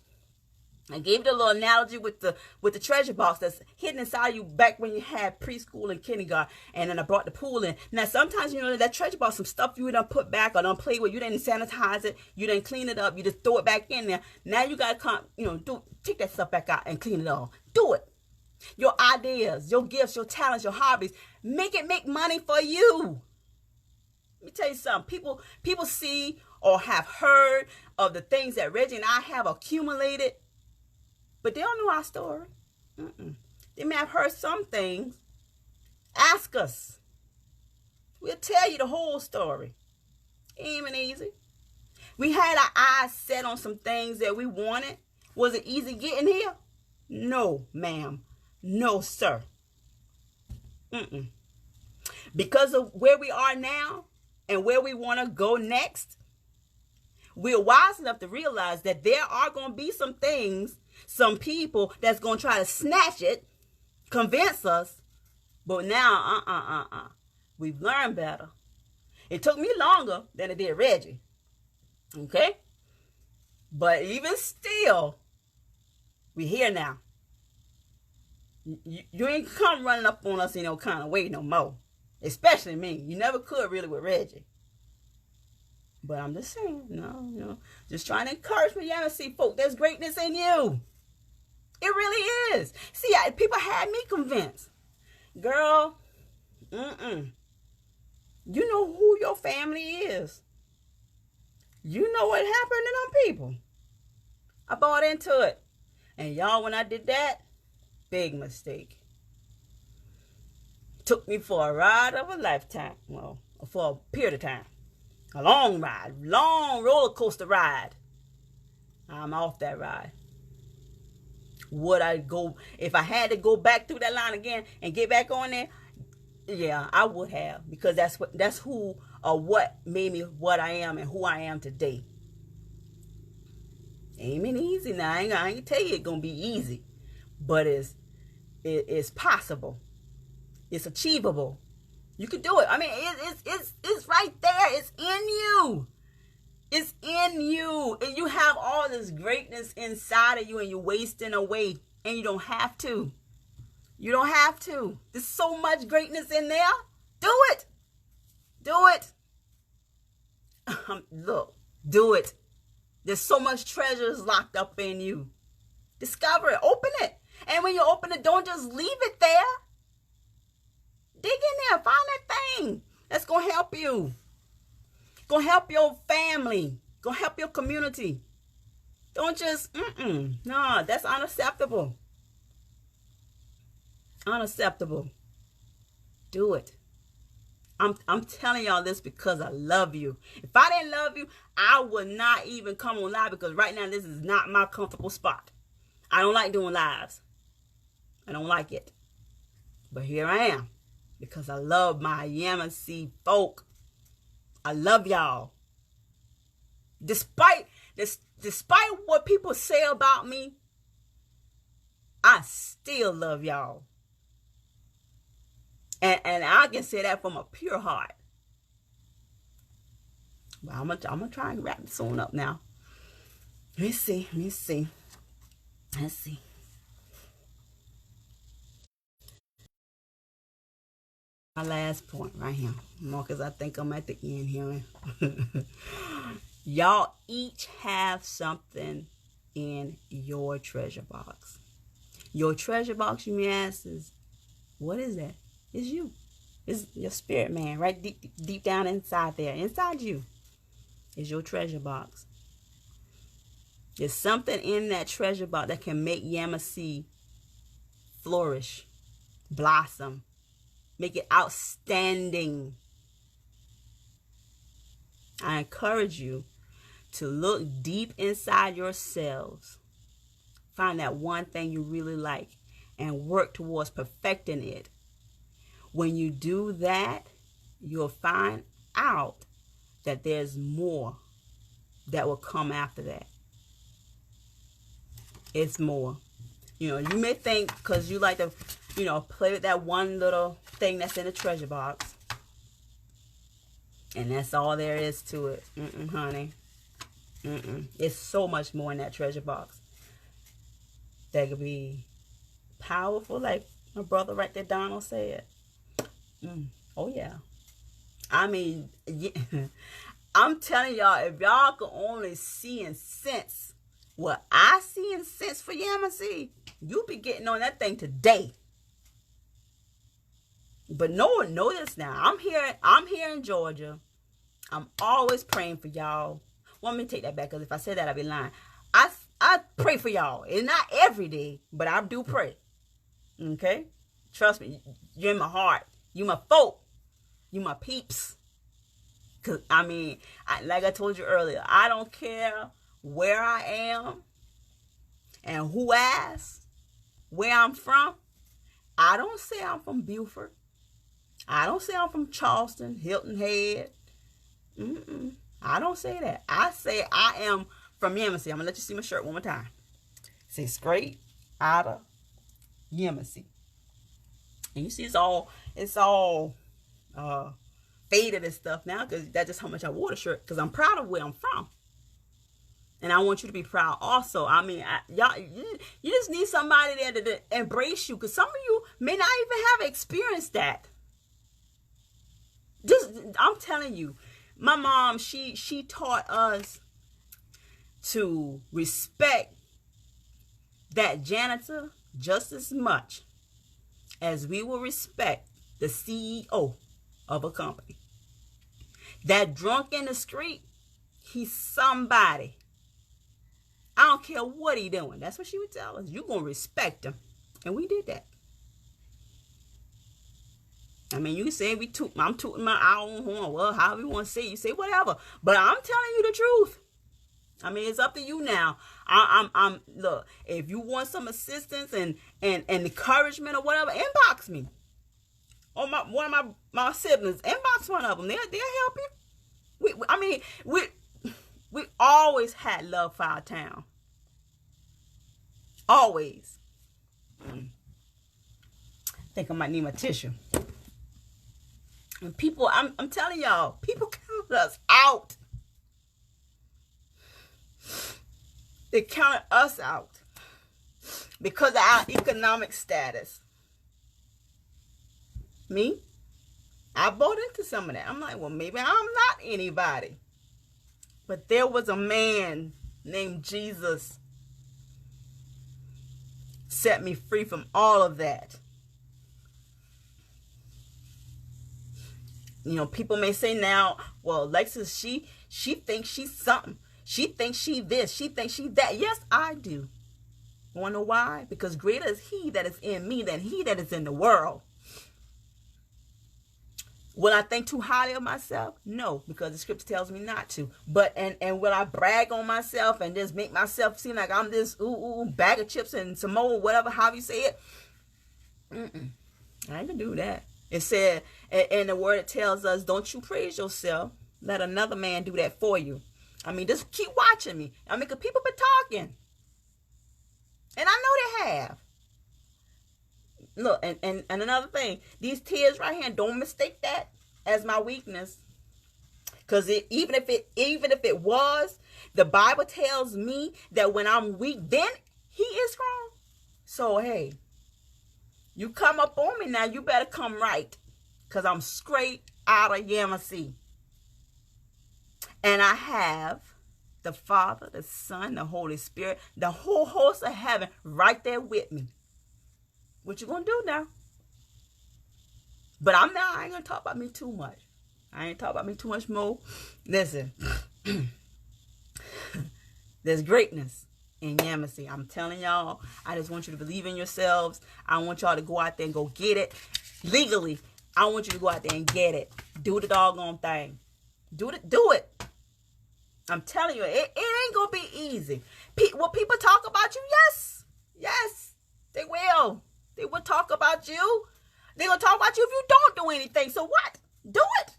I gave you the little analogy with the treasure box that's hidden inside you back when you had preschool and kindergarten, and then I brought the pool in. Now, sometimes, that treasure box, some stuff you done put back or done play with, you didn't sanitize it, you didn't clean it up, you just throw it back in there. Now you got to come, take that stuff back out and clean it all. Do it. Your ideas, your gifts, your talents, your hobbies, make it make money for you. Let me tell you something. People see or have heard of the things that Reggie and I have accumulated, but they don't know our story. They may have heard some things. Ask us. We'll tell you the whole story. It ain't even easy. We had our eyes set on some things that we wanted. Was it easy getting here? No, ma'am. No, sir. Because of where we are now and where we want to go next, we're wise enough to realize that there are going to be some things, some people that's going to try to snatch it, convince us. But now, we've learned better. It took me longer than it did Reggie. Okay? But even still, we're here now. You ain't come running up on us in no kind of way no more. Especially me. You never could really with Reggie. But I'm just saying, just trying to encourage my Yamassee folk. There's greatness in you. It really is. See, people had me convinced. Girl, you know who your family is. You know what happened to them people. I bought into it. And y'all, when I did that, big mistake. Took me for a ride of a lifetime. Well, for a period of time. A long ride. Long roller coaster ride. I'm off that ride. Would I go, if I had to go back through that line again and get back on there? Yeah, I would have. Because that's who or what made me what I am and who I am today. Ain't been easy now. I ain't gonna tell you it's gonna be easy. But it's possible. It's achievable. You can do it. I mean, it's right there. It's in you. It's in you. And you have all this greatness inside of you, and you're wasting away And you don't have to. You don't have to. There's so much greatness in there. Do it. Do it. Look, do it. There's so much treasures locked up in you. Discover it. Open it. And when you open it, don't just leave it there. Dig in there. Find that thing that's going to help you. Going to help your family. Going to help your community. Don't just, no, that's unacceptable. Unacceptable. Do it. I'm telling y'all this because I love you. If I didn't love you, I would not even come on live, because right now this is not my comfortable spot. I don't like doing lives. I don't like it. But here I am because I love my Yamassee folk. I love y'all. Despite what people say about me, I still love y'all. And I can say that from a pure heart. Well, I'm gonna try and wrap this one up now. Let me see. Let's see. My last point right here, because I think I'm at the end here. Y'all each have something in your treasure box. Your treasure box, you may ask, is what is that? It's you. It's your spirit, man, right deep down inside there. Inside you is your treasure box. There's something in that treasure box that can make Yamassee flourish, blossom, make it outstanding. I encourage you to look deep inside yourselves. Find that one thing you really like and work towards perfecting it. When you do that, you'll find out that there's more that will come after that. It's more. You may think because you like to, play with that one little thing that's in the treasure box. And that's all there is to it. Honey. It's so much more in that treasure box that could be powerful, like my brother right there, Donald, said. Oh, yeah. I mean, yeah. I'm telling y'all, if y'all could only see and sense what I see and sense for Yamassee, you'll be getting on that thing today. But know this now. I'm here in Georgia. I'm always praying for y'all. Well, let me take that back, because if I said that, I'd be lying. I pray for y'all. It's not every day, but I do pray. Okay? Trust me. You're in my heart. You my folk. You my peeps. Because, like I told you earlier, I don't care where I am and who asks where I'm from. I don't say I'm from Beaufort. I don't say I'm from Charleston, Hilton Head. I don't say that. I say I am from Yamassee. I'm going to let you see my shirt one more time. Say straight out of Yamassee. And you see it's all faded and stuff now, because that's just how much I wore the shirt, because I'm proud of where I'm from. And I want you to be proud also. Y'all, you just need somebody there to embrace you, because some of you may not even have experienced that. I'm telling you, my mom, she taught us to respect that janitor just as much as we will respect the CEO of a company. That drunk in the street, he's somebody. I don't care what he doing. That's what she would tell us. You're going to respect him. And we did that. You say I'm tooting my own horn. Well, however you want to say it, you say whatever. But I'm telling you the truth. It's up to you now. Look, if you want some assistance and encouragement or whatever, inbox me. Or one of my siblings, inbox one of them. They'll help you. We always had love for our town. Always. I think I might need my tissue. And people, I'm telling y'all, people counted us out. They counted us out because of our economic status. Me, I bought into some of that. I'm like, well, maybe I'm not anybody. But there was a man named Jesus set me free from all of that. You know, people may say now, well, Lexus, she thinks she's something. She thinks she this. She thinks she that. Yes, I do. Want to know why? Because greater is he that is in me than he that is in the world. Will I think too highly of myself? No, because the scripture tells me not to. But and will I brag on myself and just make myself seem like I'm this bag of chips and some more, whatever, however you say it? I ain't gonna do that. It said in the word, it tells us, don't you praise yourself. Let another man do that for you. I mean, just keep watching me. I mean, because people been talking. And I know they have. Look, and another thing, these tears right here, don't mistake that as my weakness. Because even if it was, the Bible tells me that when I'm weak, then he is strong. So, hey, you come up on me now, you better come right. Because I'm straight out of Yamassee. And I have the Father, the Son, the Holy Spirit, the whole host of heaven right there with me. What you gonna do now? But I ain't gonna talk about me too much. I ain't talk about me too much more. Listen, there's greatness in Yamassee. I'm telling y'all, I just want you to believe in yourselves. I want y'all to go out there and go get it. Legally, I want you to go out there and get it. Do the doggone thing. Do it. I'm telling you, it ain't gonna be easy. Will people talk about you? Yes, they will. They will talk about you. They're gonna talk about you if you don't do anything. So what? Do it.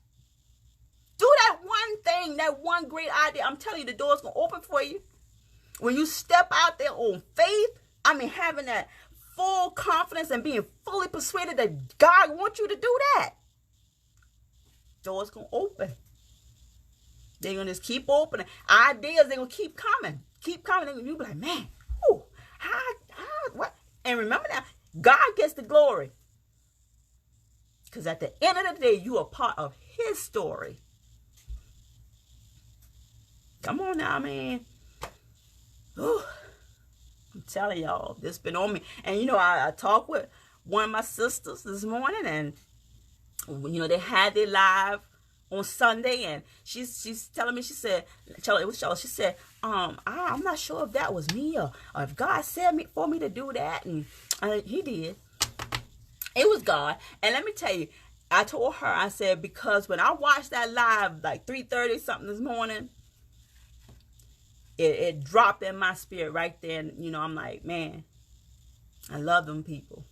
Do that one thing, that one great idea. I'm telling you, the door's gonna open for you. When you step out there on faith, I mean, having that full confidence and being fully persuaded that God wants you to do that, door's gonna open. They're going to just keep opening. Ideas, they're going to keep coming. Keep coming. And you'll be like, man, what? And remember now, God gets the glory. Because at the end of the day, you are part of his story. Come on now, man. Ooh, I'm telling y'all, this been on me. And, you know, I talked with one of my sisters this morning. And, you know, they had their live on Sunday, and she's telling me, she said, she said, I'm not sure if that was me or if God said for me to do that, and he did. It was God. And let me tell you, I told her, I said, because when I watched that live like 3:30 something this morning, it dropped in my spirit right there, and you know, I'm like, man, I love them people.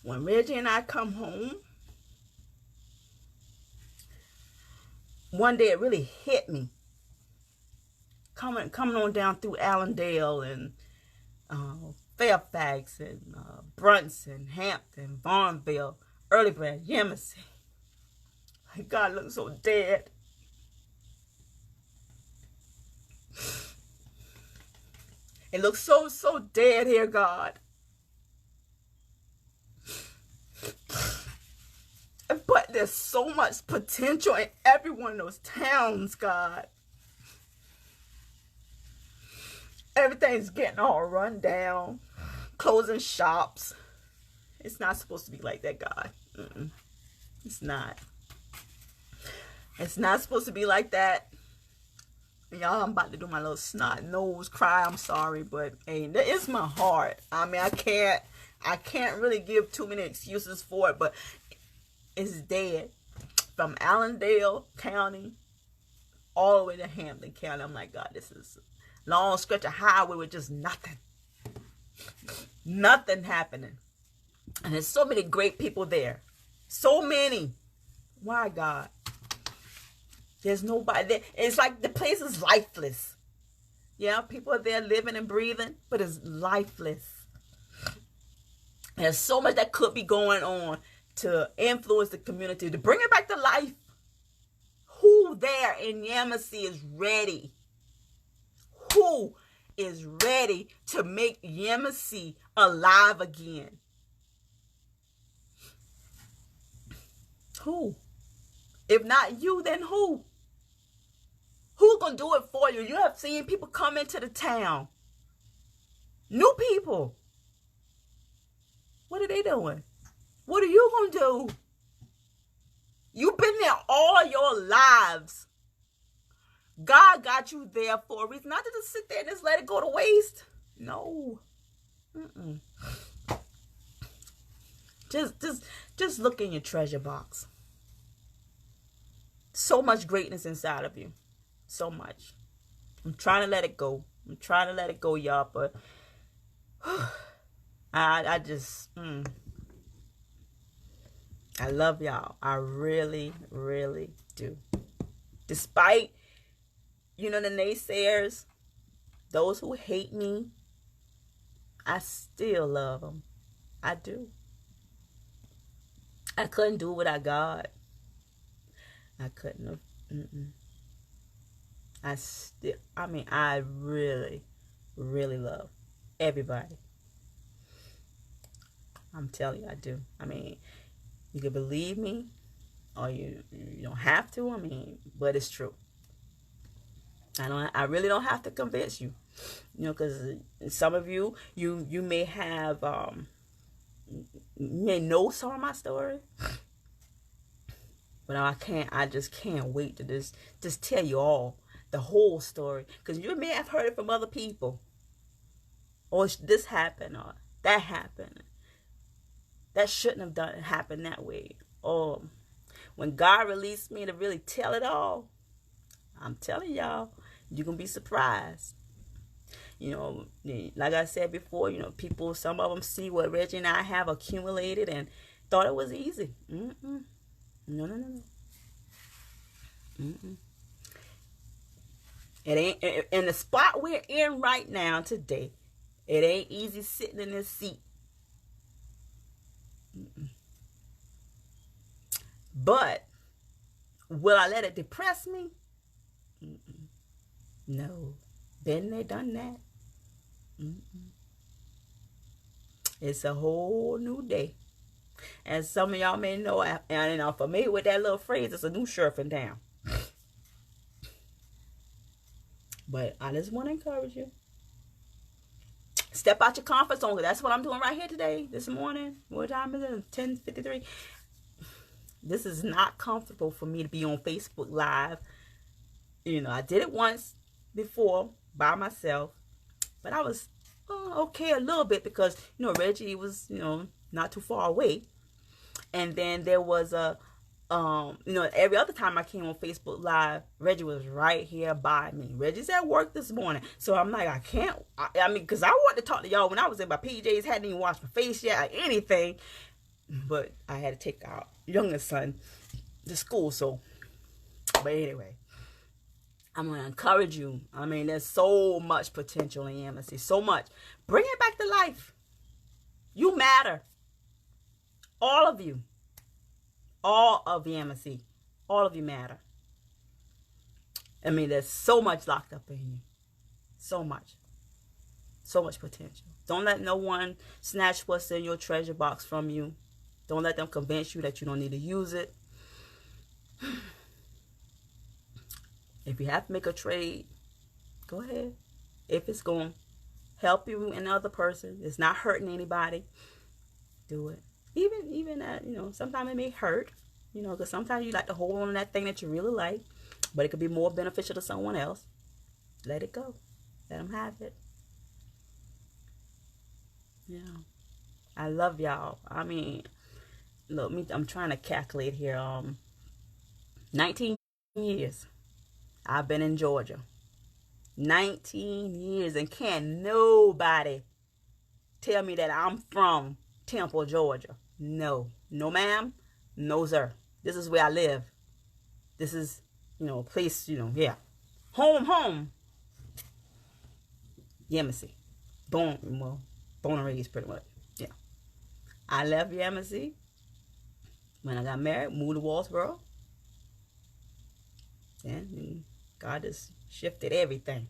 When Reggie and I come home, one day it really hit me. Coming on down through Allendale and Fairfax and Brunson, Hampton, Varnville, Early Branch, Yamassee. God looks so dead. It looks so dead here, God. But there's so much potential in every one of those towns, God. Everything's getting all run down. Closing shops. It's not supposed to be like that, God. It's not. It's not supposed to be like that. Y'all, I'm about to do my little snot nose cry. I'm sorry, but hey, it's my heart. I mean, I can't really give too many excuses for it, but it's dead. From Allendale County all the way to Hampton County. I'm like, God, this is a long stretch of highway with just nothing. Nothing happening. And there's so many great people there. So many. Why, God? There's nobody there. It's like the place is lifeless. Yeah, people are there living and breathing, but it's lifeless. There's so much that could be going on to influence the community, to bring it back to life. Who there in Yamassee is ready? Who is ready to make Yamassee alive again? Who? If not you, then who? Who's going to do it for you? You have seen people come into the town. New people. What are they doing? What are you going to do? You've been there all your lives. God got you there for a reason. Not to just sit there and just let it go to waste. No. Mm-mm. Just look in your treasure box. So much greatness inside of you. So much. I'm trying to let it go. I'm trying to let it go, y'all. But I just... I love y'all. I really, really do. Despite, the naysayers, those who hate me, I still love them. I do. I couldn't do it without God. I couldn't have. I really, really love everybody. I'm telling you, I do. You can believe me, or you don't have to. But it's true. I really don't have to convince you. Because some of you may have, you may know some of my story. But I just can't wait to just tell you all the whole story. Because you may have heard it from other people. Or this happened, or that happened. That shouldn't have happened that way. Or when God released me to really tell it all, I'm telling y'all, you're going to be surprised. Like I said before, people, some of them see what Reggie and I have accumulated and thought it was easy. No. It ain't in the spot we're in right now today. It ain't easy sitting in this seat. But will I let it depress me? No. Been there, done that. It's a whole new day. As some of y'all may know, and I'm familiar with that little phrase, it's a new sheriff in town. But I just want to encourage you. Step out your comfort zone. That's what I'm doing right here today, this morning. What time is it? 10:53. This is not comfortable for me to be on Facebook Live. I did it once before by myself. But I was okay a little bit because, Reggie was, not too far away. And then there was every other time I came on Facebook Live, Reggie was right here by me. Reggie's at work this morning. So I'm like, I can't. Because I wanted to talk to y'all when I was in my PJs, hadn't even washed my face yet or anything. But I had to take our youngest son to school. But anyway, I'm going to encourage you. There's so much potential in Yamassee. So much. Bring it back to life. You matter. All of you. All of Yamassee. All of you matter. There's so much locked up in you. So much. So much potential. Don't let no one snatch what's in your treasure box from you. Don't let them convince you that you don't need to use it. If you have to make a trade, go ahead. If it's going to help you and the other person, it's not hurting anybody, do it. Even that, sometimes it may hurt, because sometimes you like to hold on to that thing that you really like, but it could be more beneficial to someone else. Let it go. Let them have it. I love y'all. Look, I'm trying to calculate here. 19 years I've been in Georgia. 19 years, and can't nobody tell me that I'm from Temple, Georgia. No, ma'am, no, sir. This is where I live. This is, a place, home. Yamassee. Born and raised pretty much. Yeah. I left Yamassee when I got married, moved to Walsboro. And God just shifted everything.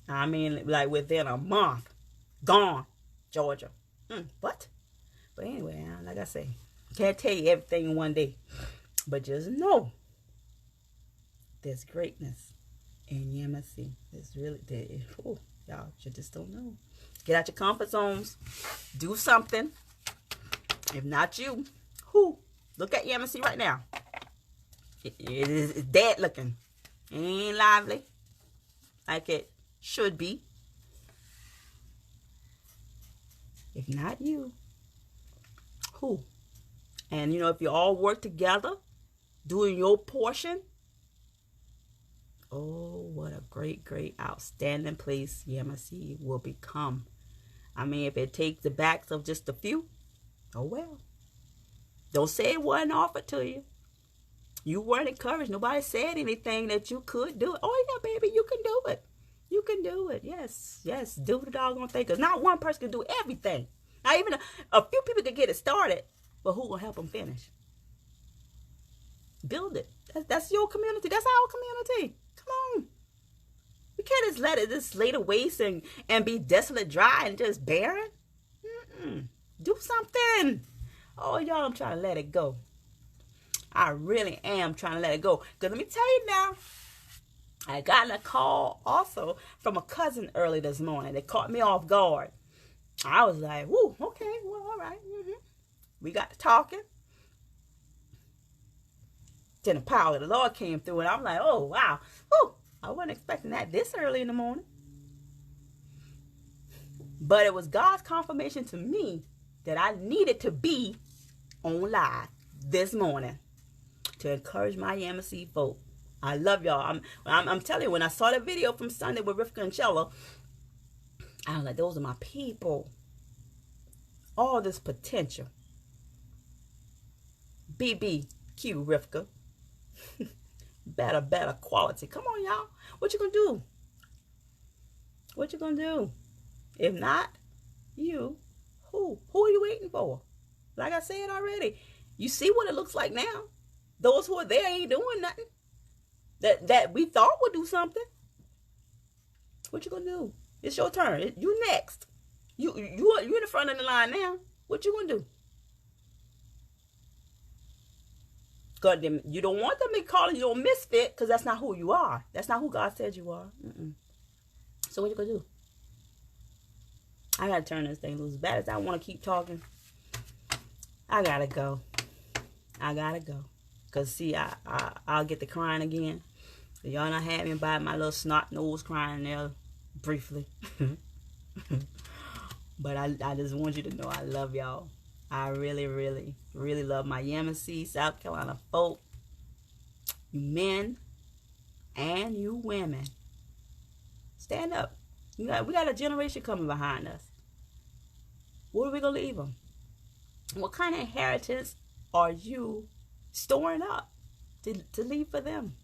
I mean, like within a month, gone, Georgia. What? But anyway, like I say, can't tell you everything in one day. But just know there's greatness in Yamassee. There's really, y'all just don't know. Get out your comfort zones. Do something. If not you, who? Look at Yamassee right now. It's dead looking. It ain't lively like it should be. If not you, who? And if you all work together, doing your portion, oh, what a great, great, outstanding place Yamassee will become. I mean, if it takes the backs of just a few, oh well. Don't say it wasn't offered to you. You weren't encouraged. Nobody said anything that you could do it. Oh yeah, baby, you can do it. You can do it. Yes, yes. Do the doggone thing. Because not one person can do everything. Not even a few people can get it started. But who will help them finish? Build it. That's your community. That's our community. Come on. We can't just let it just lay to waste and be desolate, dry, and just barren. Do something. Oh, y'all, I'm trying to let it go. I really am trying to let it go. Because let me tell you now, I got a call also from a cousin early this morning. They caught me off guard. I was like, whoo, okay, well, all right. We got to talking. Then the power of the Lord came through, and I'm like, oh, wow. Whoo, I wasn't expecting that this early in the morning. But it was God's confirmation to me that I needed to be on live this morning to encourage my Yamassee folk. I love y'all. I'm telling you, when I saw the video from Sunday with Rivka and Chella, I was like, those are my people. All this potential. BBQ, Rivka. better quality. Come on, y'all. What you gonna do? What you gonna do? If not you, who? Who are you waiting for? Like I said already, you see what it looks like now. Those who are there ain't doing nothing. That we thought would do something. What you gonna do? It's your turn. You next. You in the front of the line now. What you gonna do? God, you don't want them to be calling you a misfit because that's not who you are. That's not who God said you are. So what you gonna do? I gotta turn this thing loose. As bad as I want to keep talking, I gotta go. Cause see, I'll get to crying again. So y'all not had me by my little snot nose crying there briefly. But I just want you to know I love y'all. I really, really, really love my Yamassee, South Carolina folk. You men and you women. Stand up. We got a generation coming behind us. What are we going to leave them? What kind of inheritance are you storing up to leave for them?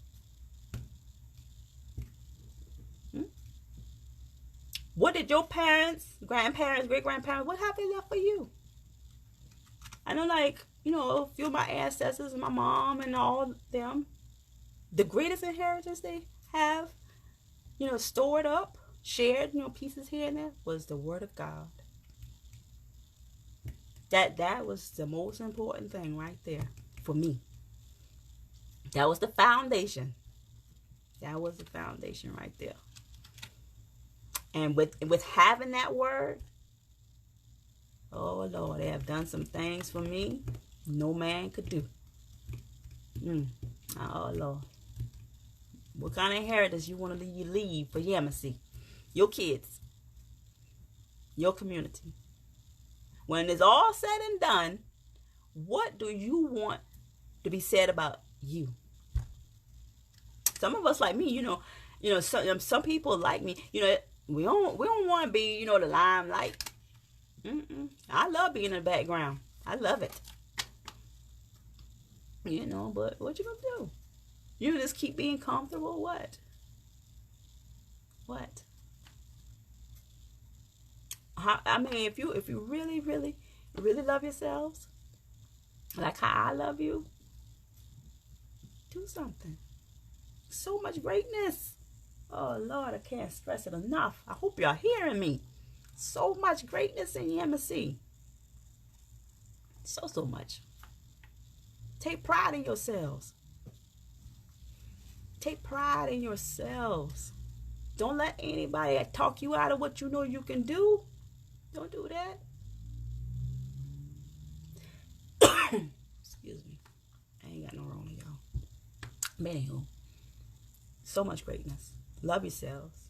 What did your parents, grandparents, great-grandparents, what have they left for you? I know, like, a few of my ancestors and my mom and all of them, the greatest inheritance they have, stored up, shared, pieces here and there, was the Word of God. That was the most important thing right there for me. That was the foundation. That was the foundation right there. And with having that word, oh Lord, they have done some things for me no man could do. Oh Lord. What kind of inheritance you want to leave for Yamassee? Your kids. Your community. When it's all said and done, what do you want to be said about you? Some of us like me, some people like me, we don't want to be, the limelight. I love being in the background. I love it. But what you gonna do? You just keep being comfortable? What? how, I mean, if you really, really, really love yourselves, like how I love you, do something. So much greatness. Oh, Lord, I can't stress it enough. I hope y'all hearing me. So much greatness in Yamassee. So much. Take pride in yourselves. Take pride in yourselves. Don't let anybody talk you out of what you know you can do. Don't do that. Excuse me. I ain't got no wrong, y'all. But anywho, so much greatness. Love yourselves.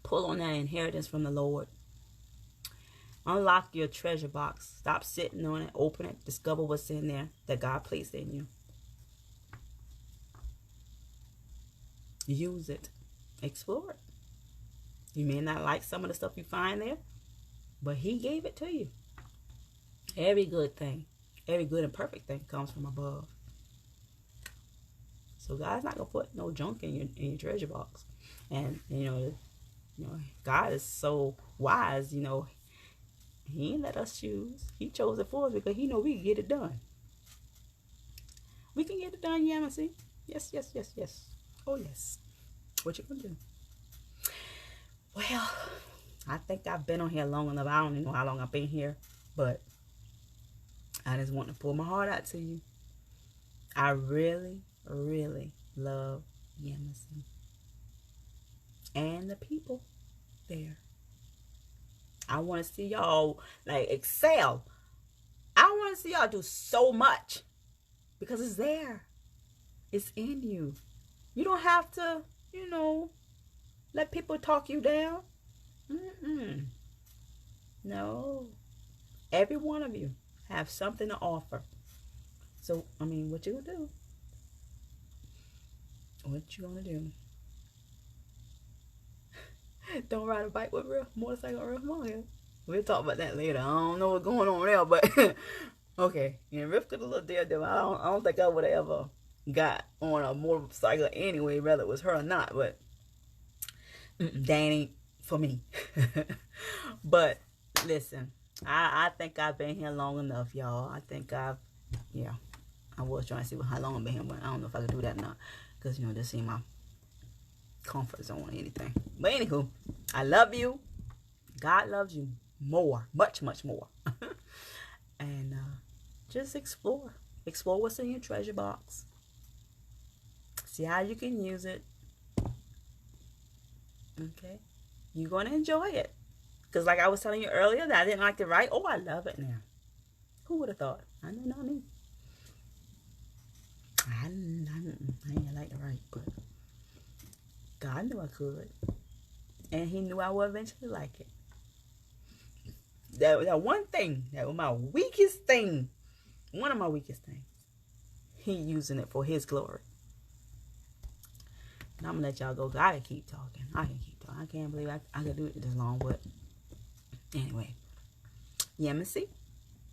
Pull on that inheritance from the Lord. Unlock your treasure box. Stop sitting on it. Open it. Discover what's in there that God placed in you. Use it. Explore it. You may not like some of the stuff you find there, but He gave it to you. Every good thing, every good and perfect thing comes from above. So God's not gonna put no junk in your treasure box. And you know, God is so wise. You know, He ain't let us choose. He chose it for us because He know we can get it done. We can get it done, Yamassee. Yes, yes, yes, yes. Oh yes. What you gonna do? Well, I think I've been on here long enough. I don't even know how long I've been here, but I just want to pour my heart out to you. I really, really love Yamassee and the people there. I want to see y'all like excel. I want to see y'all do so much because it's there. It's in you. You don't have to, let people talk you down. No. Every one of you have something to offer. So, I mean, what you gonna do? What you gonna do? Don't ride a bike with real motorcycle real small here. We'll talk about that later. I don't know what's going on there, but okay. And Rivka's a little daredevil. I don't think I would have ever got on a motorcycle anyway, whether it was her or not, but that ain't for me. But listen, I think I've been here long enough, y'all. I think I was trying to see how long I've been here, but I don't know if I can do that or not, because this ain't my comfort zone or anything. But anywho, I love you. God loves you more, much, much more. And just explore what's in your treasure box. See how you can use it. Okay, you're gonna enjoy it, because like I was telling you earlier that I didn't like to write. Oh, I love it now. Who would have thought? I know, not me. I ain't like to write, but God knew I could, and He knew I would eventually like it. That one thing, that was my weakest thing, one of my weakest things. He using it for His glory. And I'm gonna let y'all go. I can keep talking. I can't believe I could do it this long, but anyway. Yamassee,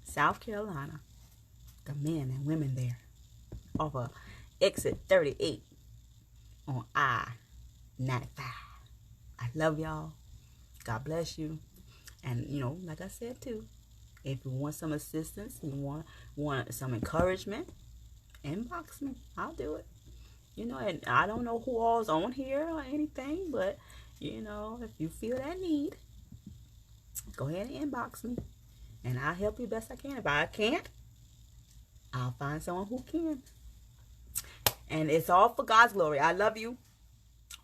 South Carolina. The men and women there off of exit 38 on I-95. I love y'all. God bless you. And like I said too, if you want some assistance, you want some encouragement, inbox me. I'll do it. And I don't know who all's on here or anything, but if you feel that need, go ahead and inbox me, and I'll help you best I can. If I can't, I'll find someone who can. And it's all for God's glory. I love you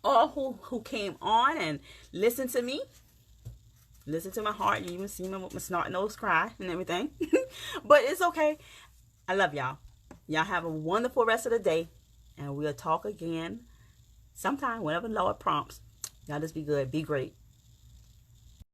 all who came on and listened to me. Listen to my heart. You even see me with my snot nose cry and everything. But it's okay. I love y'all. Y'all have a wonderful rest of the day. And we'll talk again sometime, whenever the Lord prompts. Y'all just be good. Be great.